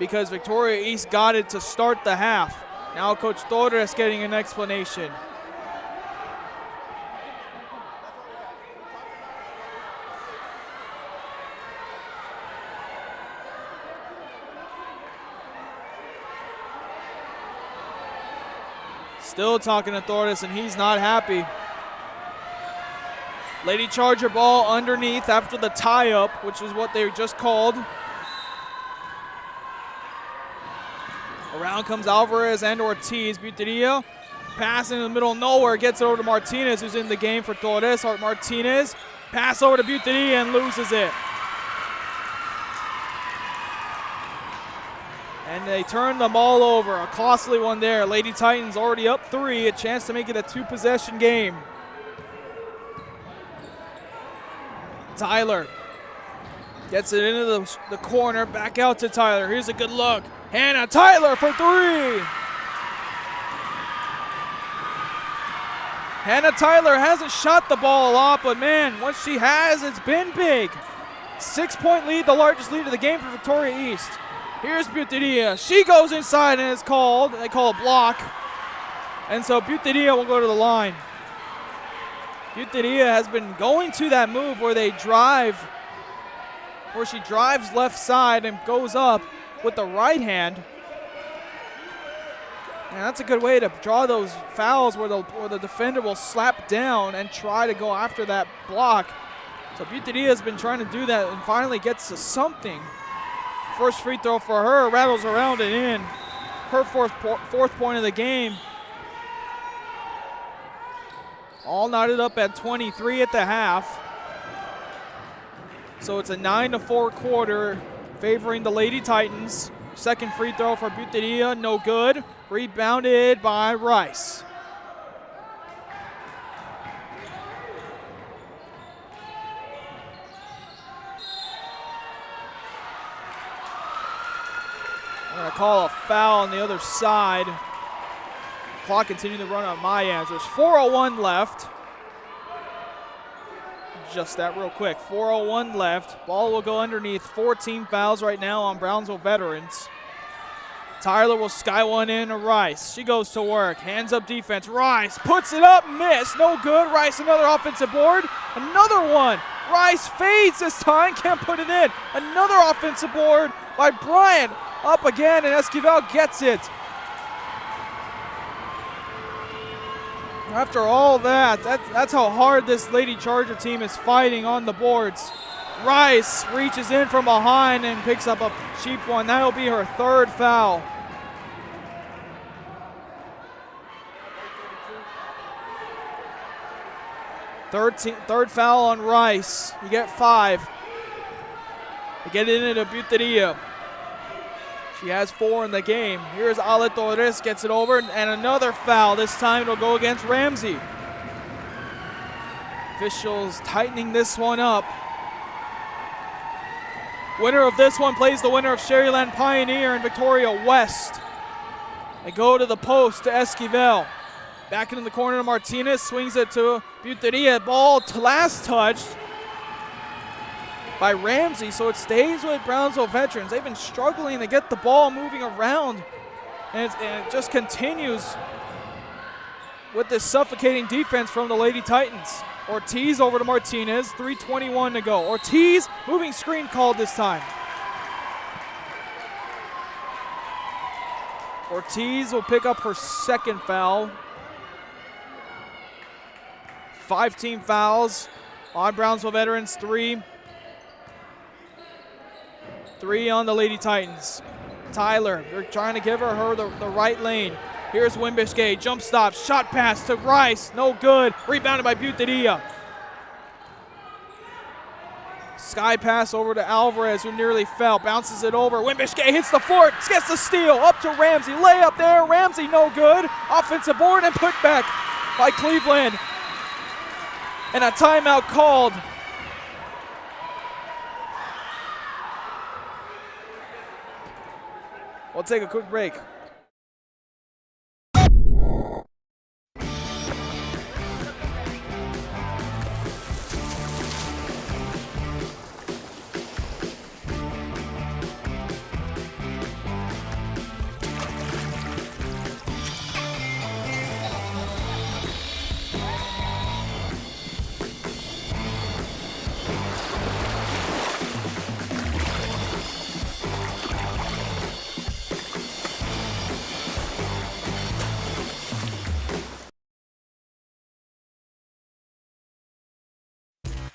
Because Victoria East got it to start the half. Now Coach Torres getting an explanation. Still talking to Torres, and he's not happy. Lady Charger ball underneath after the tie-up, which is what they just called. Around comes Alvarez and Ortiz. Butedia pass in the middle of nowhere. Gets it over to Martinez, who's in the game for Torres. Martinez pass over to Butedia and loses it. And they turn the ball over. A costly one there. Lady Titans already up 3. A chance to make it a 2-possession game. Tyler gets it into the corner. Back out to Tyler. Here's a good look. Hannah Tyler for 3. Hannah Tyler hasn't shot the ball a lot, but man, once she has, it's been big. 6-point lead, the largest lead of the game for Victoria East. Here's Butedia. She goes inside and it's called. They call a block. And so Butedia will go to the line. Butedia has been going to that move where they drive, where she drives left side and goes up with the right hand. And that's a good way to draw those fouls where the defender will slap down and try to go after that block. So Butedia has been trying to do that and finally gets to something. First free throw for her, rattles around and in. Her fourth point of the game. All knotted up at 23 at the half. So it's a 9-4 quarter favoring the Lady Titans. Second free throw for Butedia, no good. Rebounded by Rice. I'm going to call a foul on the other side. Clock continuing to run on my end. There's 4:01 left. Just that real quick. 4:01 left. Ball will go underneath. 14 fouls right now on Brownsville veterans. Tyler will sky one in to Rice. She goes to work. Hands up defense. Rice puts it up. Miss. No good. Rice another offensive board. Another one. Rice fades this time. Can't put it in. Another offensive board by Bryant. Up again, and Esquivel gets it. After all that's how hard this Lady Charger team is fighting on the boards. Rice reaches in from behind and picks up a cheap one. That'll be her third foul. Third foul on Rice. You get 5. You get it into Buteria. She has 4 in the game. Here's Ale Torres, gets it over, and another foul. This time it'll go against Ramsey. Officials tightening this one up. Winner of this one plays the winner of Sherryland Pioneer and Victoria West. They go to the post to Esquivel. Back into the corner to Martinez, swings it to Buteria. Ball last touched by Ramsey, so it stays with Brownsville veterans. They've been struggling to get the ball moving around, and it just continues with this suffocating defense from the Lady Titans. Ortiz over to Martinez, 3:21 to go. Ortiz, moving screen called this time. Ortiz will pick up her second foul. 5 team fouls on Brownsville veterans, 3 on the Lady Titans. Tyler, they're trying to give her the right lane. Here's Wimbishke, jump stop, shot pass to Rice, no good. Rebounded by Buteria. Sky pass over to Alvarez, who nearly fell, bounces it over. Wimbishke hits the fort, gets the steal, up to Ramsey, layup there. Ramsey no good. Offensive board and put back by Cleveland. And a timeout called. We'll take a quick break.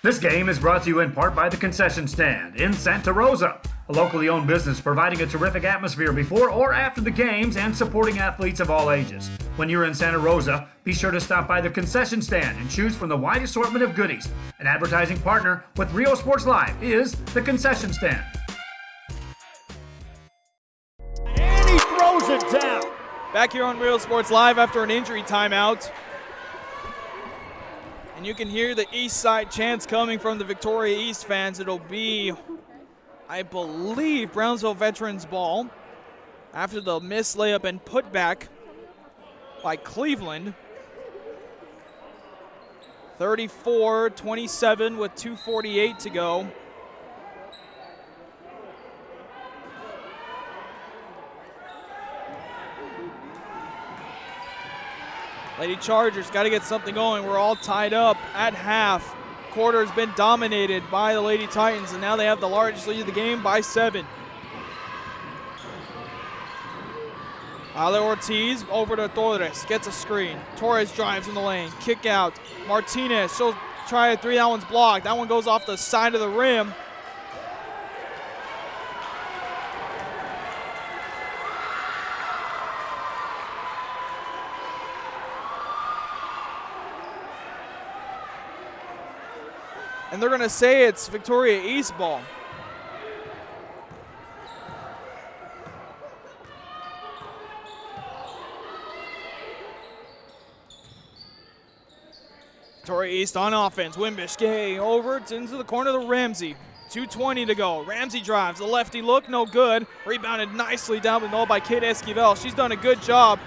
This game is brought to you in part by the Concession Stand in Santa Rosa, a locally owned business providing a terrific atmosphere before or after the games and supporting athletes of all ages. When you're in Santa Rosa, be sure to stop by the Concession Stand and choose from the wide assortment of goodies. An advertising partner with Rio Sports Live is the Concession Stand. And he throws it down. Back here on Real Sports Live after an injury timeout. And you can hear the East Side chants coming from the Victoria East fans. It'll be, I believe, Brownsville veterans ball after the missed layup and putback by Cleveland. 34-27 with 2:48 to go. Lady Chargers got to get something going. We're all tied up at half. Quarter has been dominated by the Lady Titans, and now they have the largest lead of the game by 7. Ale Ortiz over to Torres, gets a screen. Torres drives in the lane, kick out. Martinez, she'll try a 3, that one's blocked. That one goes off the side of the rim. And they're going to say it's Victoria East ball. Victoria East on offense. Wimbishke over into the corner to Ramsey. 2:20 to go. Ramsey drives. The lefty look, no good. Rebounded nicely down below by Kate Esquivel. She's done a good job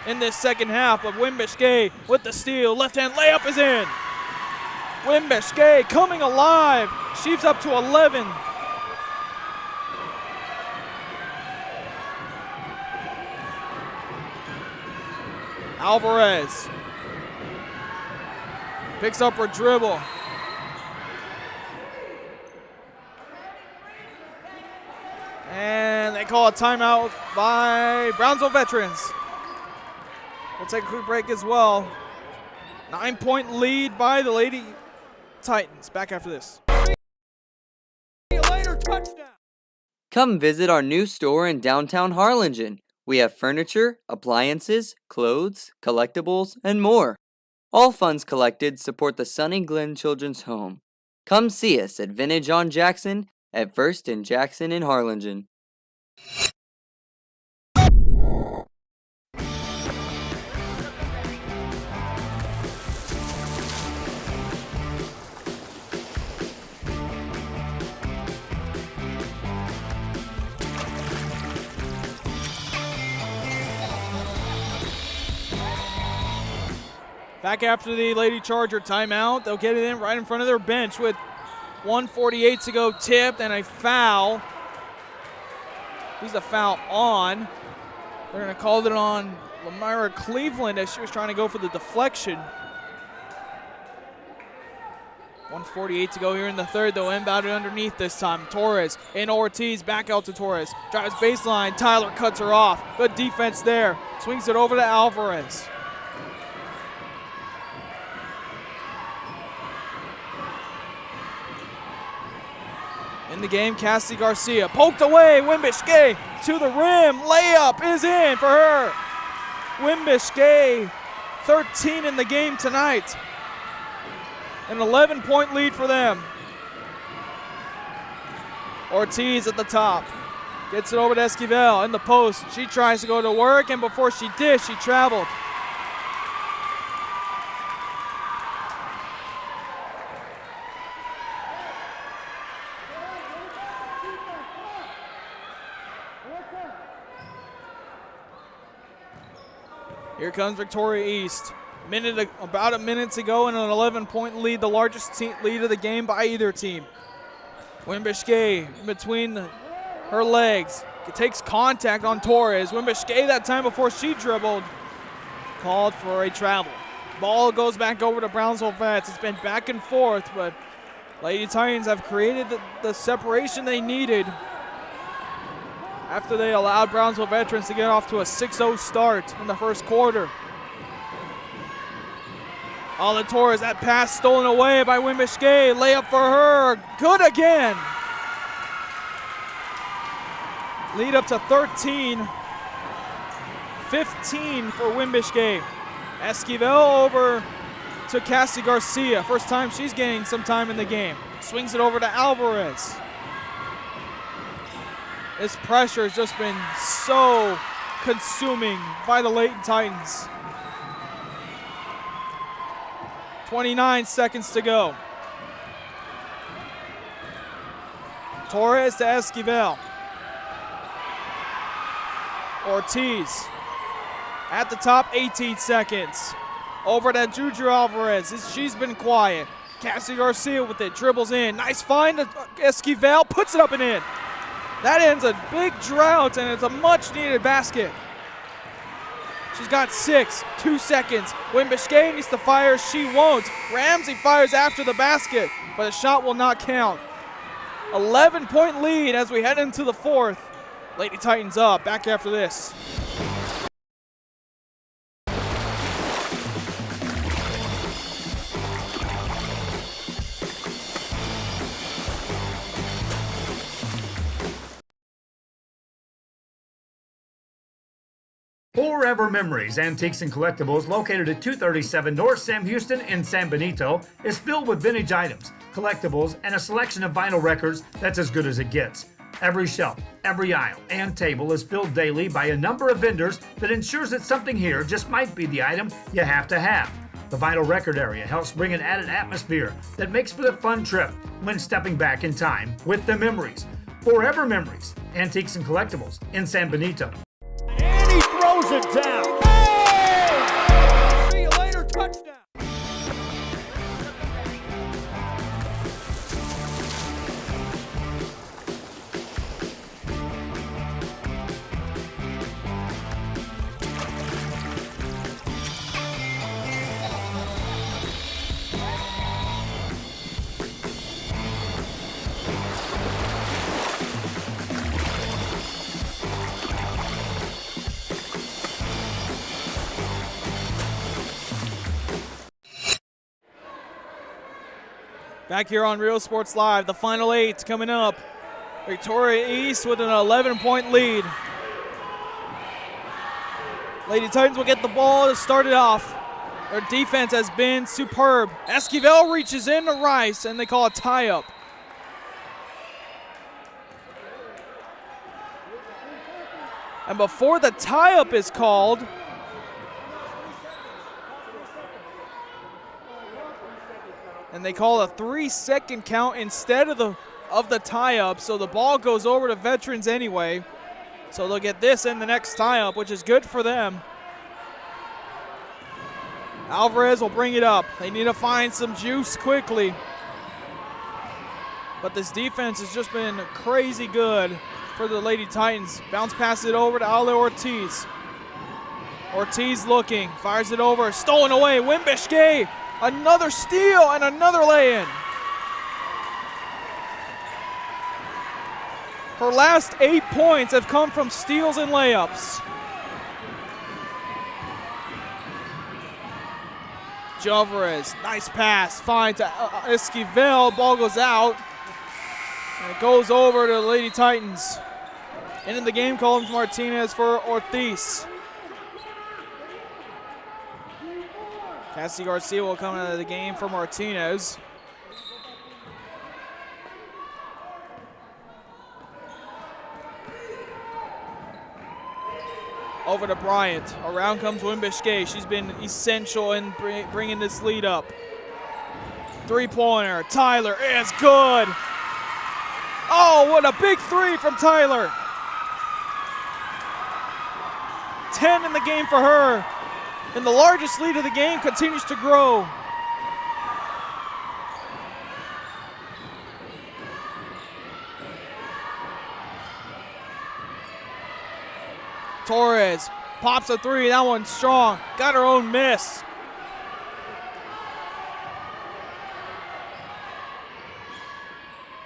in this second half, but Wimbishke with the steal. Left-hand layup is in. Wimbishke coming alive. She's up to 11. Alvarez picks up her dribble. And they call a timeout by Brownsville veterans. We'll take a quick break as well. 9-point lead by the Lady Titans. Back after this. See you later, touchdown. Come visit our new store in downtown Harlingen. We have furniture, appliances, clothes, collectibles, and more. All funds collected support the Sunny Glen Children's Home. Come see us at Vintage on Jackson at First and Jackson in Harlingen. Back after the Lady Charger timeout. They'll get it in right in front of their bench with 1:48 to go, tipped, and a foul. Who's the foul on? They're going to call it on Lamira Cleveland as she was trying to go for the deflection. 1:48 to go here in the third, though. Inbounded underneath this time. Torres and Ortiz back out to Torres. Drives baseline. Tyler cuts her off. Good defense there. Swings it over to Alvarez. In the game, Cassie Garcia poked away. Wimbish-Gay to the rim. Layup is in for her. Wimbish-Gay, 13 in the game tonight. An 11-point lead for them. Ortiz at the top. Gets it over to Esquivel in the post. She tries to go to work, and before she did, she traveled. Here comes Victoria East. About a minute to go and an 11-point lead, the largest lead of the game by either team. Wimbish-Gay in between her legs. It takes contact on Torres. Wimbish-Gay that time before she dribbled. Called for a travel. Ball goes back over to Brownsville Vets. It's been back and forth, but Lady Titans have created the separation they needed after they allowed Brownsville veterans to get off to a 6-0 start in the first quarter. Ala Torres, that pass stolen away by Wimbish-Gay. Layup for her. Good again. Lead up to 13. 15 for Wimbish-Gay. Esquivel over to Cassie Garcia. First time she's gaining some time in the game. Swings it over to Alvarez. This pressure has just been so consuming by the Lady Titans. 29 seconds to go. Torres to Esquivel. Ortiz at the top, 18 seconds. Over to Juju Alvarez. She's been quiet. Cassie Garcia with it, dribbles in. Nice find to Esquivel, puts it up and in. That ends a big drought, and it's a much-needed basket. She's got 6, 2 seconds. Wimbish-Gay needs to fire, she won't. Ramsey fires after the basket, but the shot will not count. 11-point lead as we head into the fourth. Lady Titans up, back after this. Forever Memories, Antiques and Collectibles, located at 237 North Sam Houston in San Benito, is filled with vintage items, collectibles, and a selection of vinyl records that's as good as it gets. Every shelf, every aisle, and table is filled daily by a number of vendors that ensures that something here just might be the item you have to have. The vinyl record area helps bring an added atmosphere that makes for a fun trip when stepping back in time with the memories. Forever Memories, Antiques and Collectibles in San Benito. And he throws it down. Hey! See you later, touchdown. Back here on Real Sports Live, the final 8 coming up. Victoria East with an 11-point lead. Lady Titans will get the ball to start it off. Their defense has been superb. Esquivel reaches in to Rice, and they call a tie-up. And before the tie-up is called, and they call a 3-second count instead of the tie-up, so the ball goes over to veterans anyway. So they'll get this in the next tie-up, which is good for them. Alvarez will bring it up. They need to find some juice quickly. But this defense has just been crazy good for the Lady Titans. Bounce passes it over to Ale Ortiz. Ortiz looking, fires it over, stolen away. Wimbishke, another steal and another lay-in. Her last 8 points have come from steals and layups. Alvarez, nice pass, fine to Esquivel, ball goes out. And it goes over to the Lady Titans. And in the game, Collins Martinez for Ortiz. Cassie Garcia will come out of the game for Martinez. Over to Bryant. Around comes Wimbishke. She's been essential in bringing this lead up. Three-pointer. Tyler is good. Oh, what a big three from Tyler. 10 in the game for her. And the largest lead of the game continues to grow. Torres pops a three. That one's strong. Got her own miss.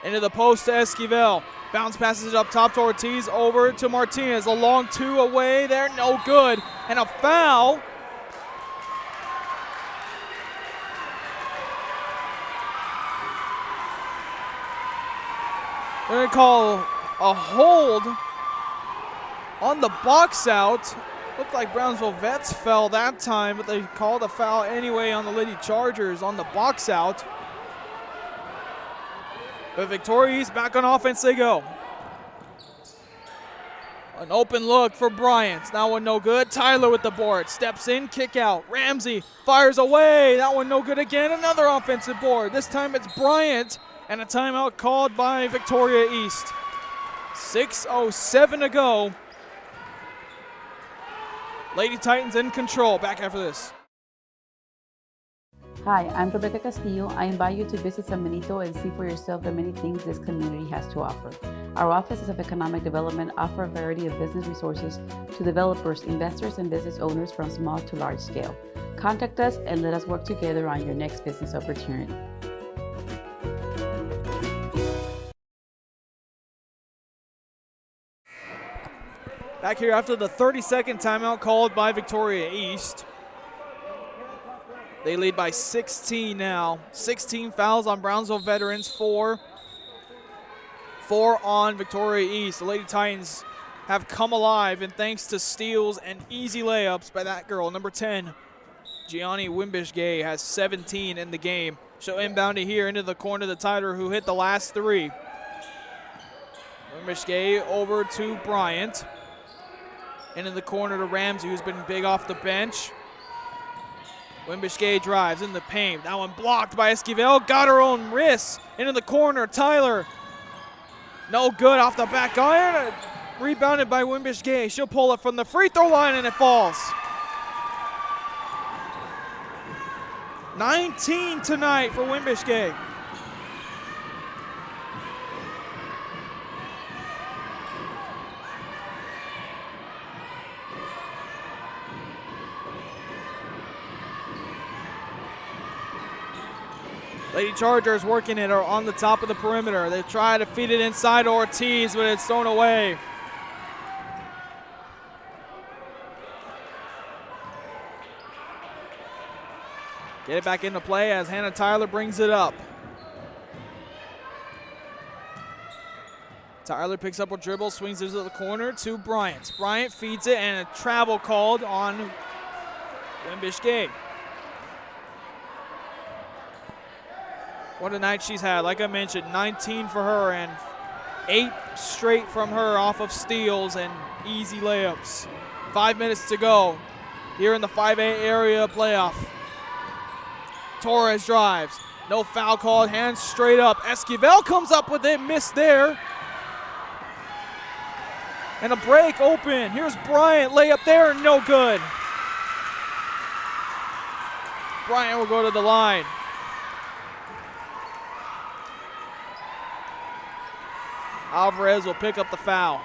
Into the post to Esquivel. Bounce passes it up top to Ortiz. Over to Martinez. A long two away there. No good. And a foul. They're going to call a hold on the box out. Looked like Brownsville Vets fell that time, but they called a foul anyway on the Lady Chargers on the box out. But Victoria East back on offense they go. An open look for Bryant. That one no good. Tyler with the board. Steps in, kick out. Ramsey fires away. That one no good again. Another offensive board. This time it's Bryant, and a timeout called by Victoria East. 6:07 to go. Lady Titans in control. Back after this. Hi, I'm Rebecca Castillo. I invite you to visit San Benito and see for yourself the many things this community has to offer. Our offices of economic development offer a variety of business resources to developers, investors, and business owners from small to large scale. Contact us and let us work together on your next business opportunity. Back here after the 30-second timeout called by Victoria East. They lead by 16 now. 16 fouls on Brownsville Veterans, 4 on Victoria East. The Lady Titans have come alive, and thanks to steals and easy layups by that girl, number 10, Gianni Wimbishge, has 17 in the game. She'll inbound it here into the corner to Tyler, who hit the last three. Wimbishge over to Bryant. Into the corner to Ramsey, who's been big off the bench. Wimbishke drives in the paint. That one blocked by Esquivel. Got her own wrist. Into the corner, Tyler. No good off the back iron. Rebounded by Wimbishke. She'll pull it from the free throw line, and it falls. 19 tonight for Wimbishke. Lady Chargers working it on the top of the perimeter. They try to feed it inside Ortiz, but it's thrown away. Get it back into play as Hannah Tyler brings it up. Tyler picks up a dribble, swings it to the corner to Bryant. Bryant feeds it, and a travel called on Wimbish-Gay. What a night she's had. Like I mentioned, 19 for her and 8 straight from her off of steals and easy layups. 5 minutes to go here in the 5A area playoff. Torres drives. No foul called, hands straight up. Esquivel comes up with it, missed there. And a break open. Here's Bryant, layup there, no good. Bryant will go to the line. Alvarez will pick up the foul.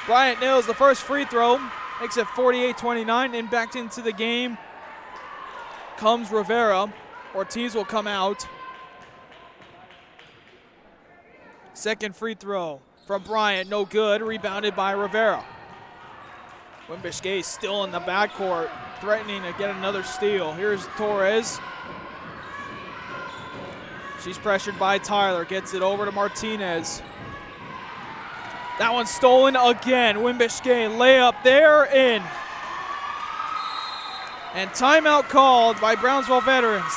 Bryant nails the first free throw, makes it 48-29, and back into the game comes Rivera. Ortiz will come out. Second free throw from Bryant, no good, rebounded by Rivera. Wimbish-Gay still in the backcourt, threatening to get another steal. Here's Torres. She's pressured by Tyler, gets it over to Martinez. That one's stolen again. Wimbish-Gay layup there, in. And timeout called by Brownsville veterans.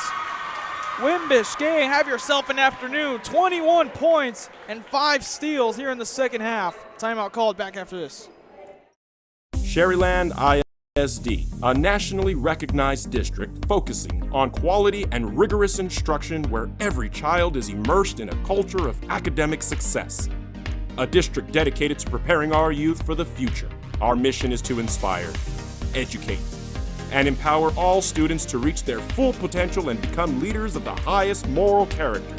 Wimbish-Gay, have yourself an afternoon. 21 points and 5 steals here in the second half. Timeout called, back after this. Sherryland ISD, a nationally recognized district focusing on quality and rigorous instruction where every child is immersed in a culture of academic success. A district dedicated to preparing our youth for the future. Our mission is to inspire, educate, and empower all students to reach their full potential and become leaders of the highest moral character.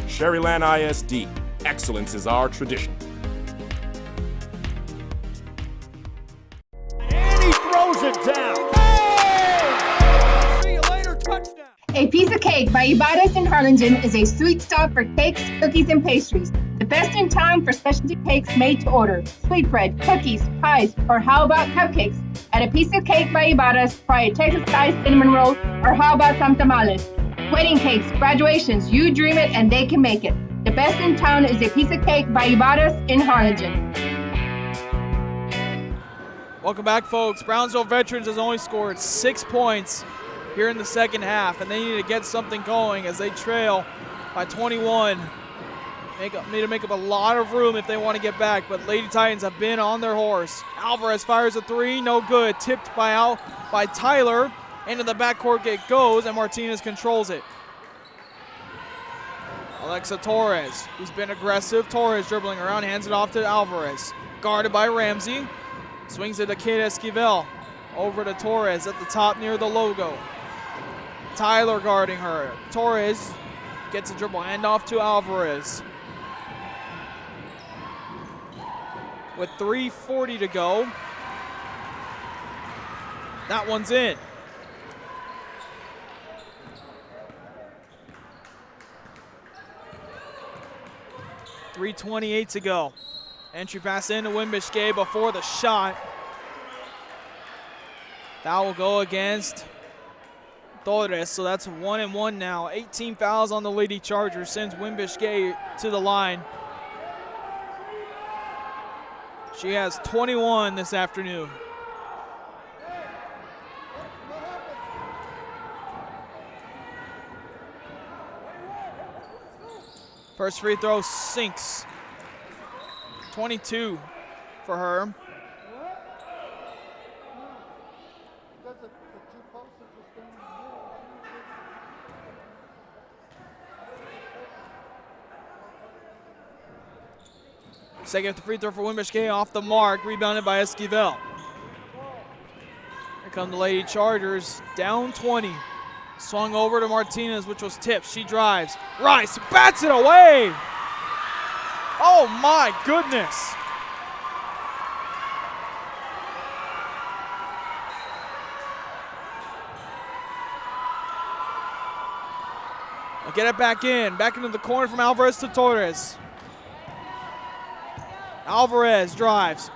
Sherryland ISD, excellence is our tradition. And he throws it down. Hey! See you later, touchdown. A Piece of Cake by Ibadas in Harlingen is a sweet stop for cakes, cookies, and pastries. The best in town for specialty cakes made to order. Sweetbread, cookies, pies, or how about cupcakes? At A Piece of Cake by Ibadas, try a Texas-style cinnamon roll, or how about some tamales? Wedding cakes, graduations, you dream it and they can make it. The best in town is A Piece of Cake by Ibadas in Harlingen. Welcome back, folks. Brownsville Veterans has only scored 6 points here in the second half, and they need to get something going as they trail by 21. Need to make up a lot of room if they want to get back, but Lady Titans have been on their horse. Alvarez fires a three, no good. Tipped by Tyler. Into the backcourt it goes, and Martinez controls it. Alexa Torres, who's been aggressive. Torres dribbling around, hands it off to Alvarez. Guarded by Ramsey. Swings it to Kate Esquivel. Over to Torres at the top near the logo. Tyler guarding her. Torres gets a dribble handoff to Alvarez. With 3:40 to go. That one's in. .328 to go. Entry pass into Wimbish-Gay before the shot. That will go against Torres, so that's 1-1 now. 18 fouls on the Lady Chargers, sends Wimbish-Gay to the line. She has 21 this afternoon. First free throw sinks. 22 for her. Second free throw for Wimbish-Gay off the mark, rebounded by Esquivel. Here come the Lady Chargers, down 20. Swung over to Martinez, which was tipped. She drives. Rice bats it away. Oh my goodness. I'll get it back into the corner from Alvarez to Torres. Alvarez drives.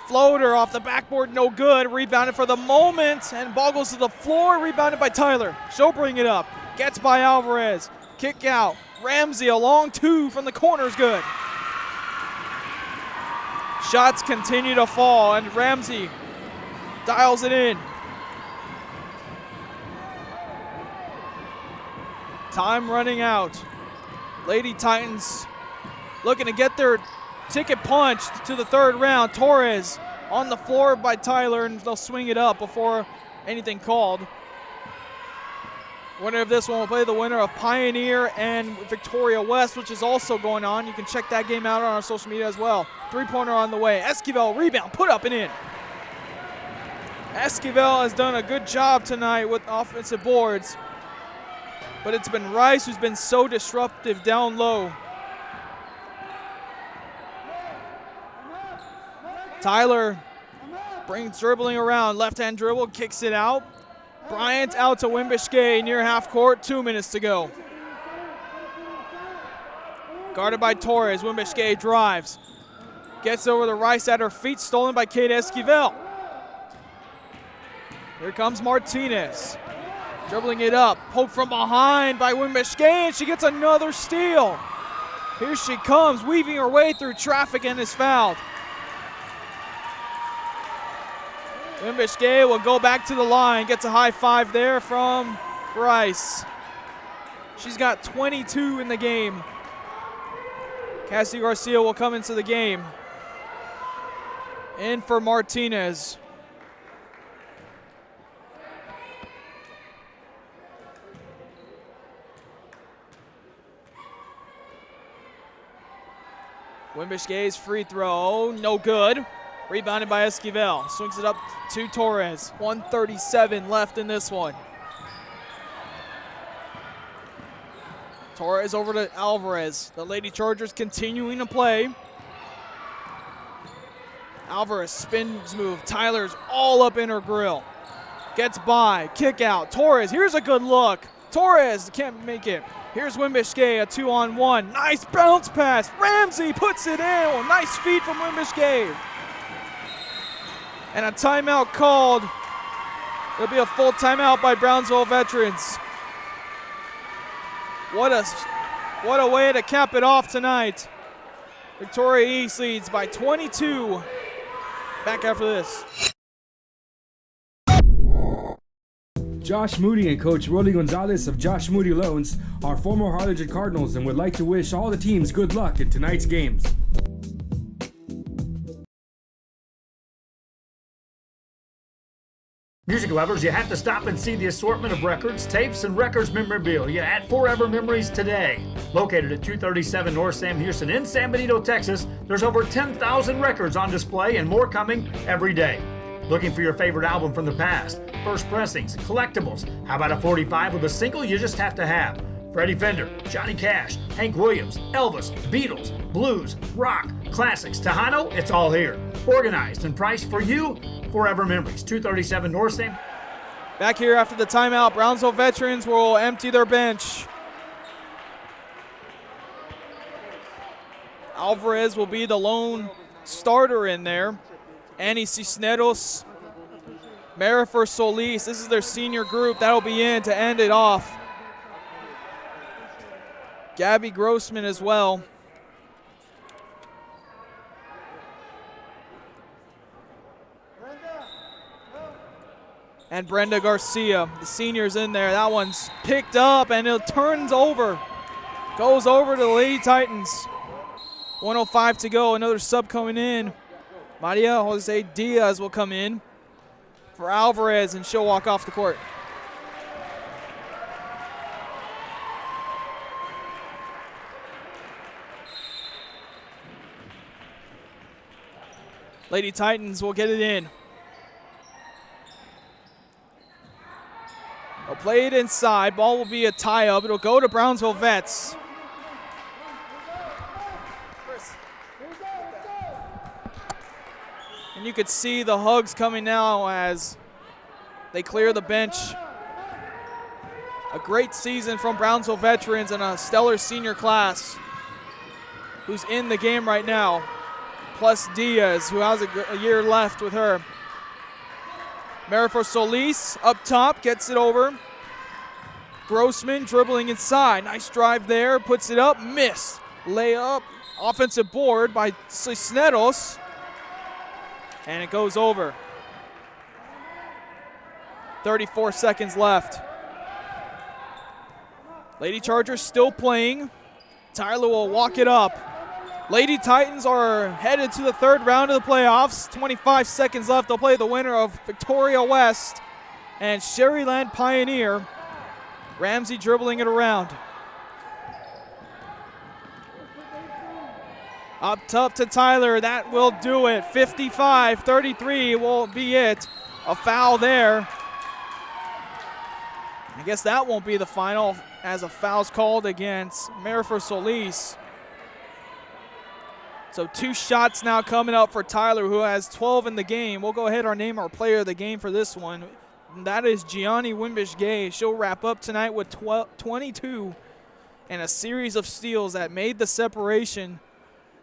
Floater off the backboard, no good. Rebounded for the moment, and ball goes to the floor. Rebounded by Tyler. She'll bring it up. Gets by Alvarez. Kick out. Ramsey, a long two from the corner is good. Shots continue to fall, and Ramsey dials it in. Time running out. Lady Titans looking to get their ticket punched to the third round. Torres on the floor by Tyler, and they'll swing it up before anything called. Winner of this one will play the winner of Pioneer and Victoria West, which is also going on. You can check that game out on our social media as well. Three-pointer on the way. Esquivel, rebound, put up and in. Esquivel has done a good job tonight with offensive boards, but it's been Rice who's been so disruptive down low. Tyler brings dribbling around, left-hand dribble, kicks it out. Bryant out to Wimbushke near half court, 2 minutes to go. Guarded by Torres, Wimbushke drives. Gets over the Rice at her feet, stolen by Kate Esquivel. Here comes Martinez. Dribbling it up, poke from behind by Wimbushke, and she gets another steal. Here she comes, weaving her way through traffic and is fouled. Wimbushke will go back to the line, gets a high five there from Rice. She's got 22 in the game. Cassie Garcia will come into the game. In for Martinez. Wimbushke's free throw, no good. Rebounded by Esquivel. Swings it up to Torres. 1:37 left in this one. Torres over to Alvarez. The Lady Chargers continuing to play. Alvarez spins move. Tyler's all up in her grill. Gets by. Kick out. Torres. Here's a good look. Torres can't make it. Here's Wimbushke, a 2-on-1. Nice bounce pass. Ramsey puts it in. Oh, nice feed from Wimbushke. And a timeout called. It'll be a full timeout by Brownsville veterans. What a way to cap it off tonight. Victoria East leads by 22. Back after this. Josh Moody and Coach Rolly Gonzalez of Josh Moody Loans are former Harlingen Cardinals and would like to wish all the teams good luck in tonight's games. Music lovers, you have to stop and see the assortment of records, tapes, and records memorabilia at Forever Memories today. Located at 237 North Sam Houston in San Benito, Texas, there's over 10,000 records on display and more coming every day. Looking for your favorite album from the past, first pressings, collectibles? How about a 45 with a single you just have to have? Freddie Fender, Johnny Cash, Hank Williams, Elvis, Beatles, blues, rock, classics, Tejano, it's all here. Organized and priced for you. Forever Memories, 237 North Sam. Back here after the timeout, Brownsville veterans will empty their bench. Alvarez will be the lone starter in there. Annie Cisneros, Marifer Solis, this is their senior group. That'll be in to end it off. Gabby Grossman as well. And Brenda Garcia, the senior's in there. That one's picked up and it turns over. Goes over to the Lady Titans. 1:05 to go, another sub coming in. Maria Jose Diaz will come in for Alvarez and she'll walk off the court. Lady Titans will get it in. They'll play it inside. Ball will be a tie-up. It'll go to Brownsville Vets. And you could see the hugs coming now as they clear the bench. A great season from Brownsville veterans and a stellar senior class who's in the game right now. plus Diaz, who has a year left with her. Marifer Solis up top, gets it over. Grossman dribbling inside. Nice drive there, puts it up, missed. Layup, offensive board by Cisneros. And it goes over. 34 seconds left. Lady Chargers still playing. Tyler will walk it up. Lady Titans are headed to the third round of the playoffs. 25 seconds left. They'll play the winner of Victoria West and Sherryland Pioneer. Ramsey dribbling it around. Up top to Tyler. That will do it. 55-33 will be it. A foul there. I guess that won't be the final as a foul's called against Marifer Solis. So 2 shots now coming up for Tyler, who has 12 in the game. We'll go ahead and name our player of the game for this one. And that is Gianni Wimbish-Gay. She'll wrap up tonight with 22 and a series of steals that made the separation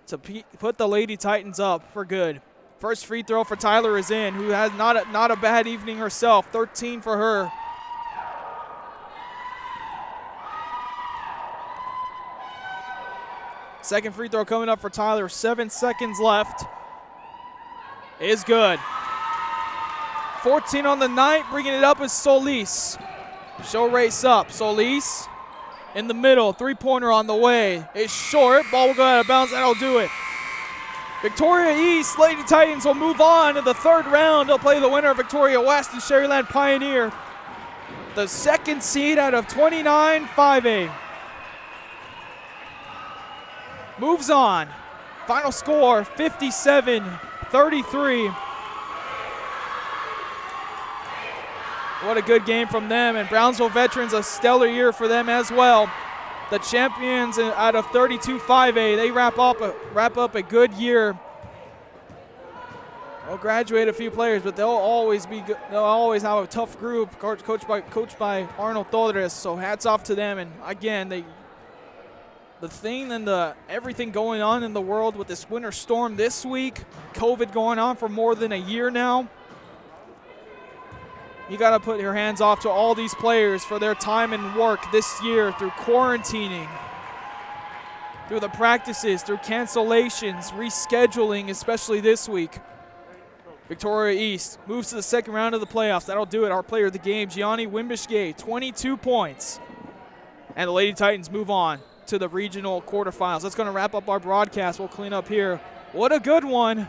to put the Lady Titans up for good. First free throw for Tyler is in, who has not a bad evening herself. 13 for her. Second free throw coming up for Tyler. 7 seconds left. Is good. 14 on the night. Bringing it up is Solis. She'll race up. Solis in the middle. Three-pointer on the way. It's short. Ball will go out of bounds. That'll do it. Victoria East, Lady Titans will move on to the third round. They'll play the winner of Victoria West and Sherryland Pioneer. The second seed out of 29 5A. Moves on. Final score, 57-33. What a good game from them. And Brownsville Veterans, a stellar year for them as well. The champions out of 32 5A, they wrap up a good year. They'll graduate a few players, but they'll always be good. They'll always have a tough group coached by Arnold Torres. So hats off to them. And again, the thing and everything going on in the world with this winter storm this week, COVID going on for more than a year now. You got to put your hands off to all these players for their time and work this year through quarantining, through the practices, through cancellations, rescheduling, especially this week. Victoria East moves to the second round of the playoffs. That'll do it. Our player of the game, Gianni Wimbish-Gay, 22 points. And the Lady Titans move on to the regional quarterfinals. That's going to wrap up our broadcast. We'll clean up here. What a good one.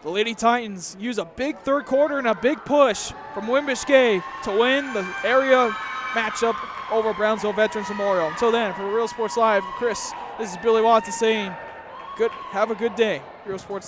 The Lady Titans use a big third quarter and a big push from Wimbish-Gay to win the area matchup over Brownsville Veterans Memorial. Until then, for Real Sports Live, Chris, this is Billy Watson saying, have a good day. Real Sports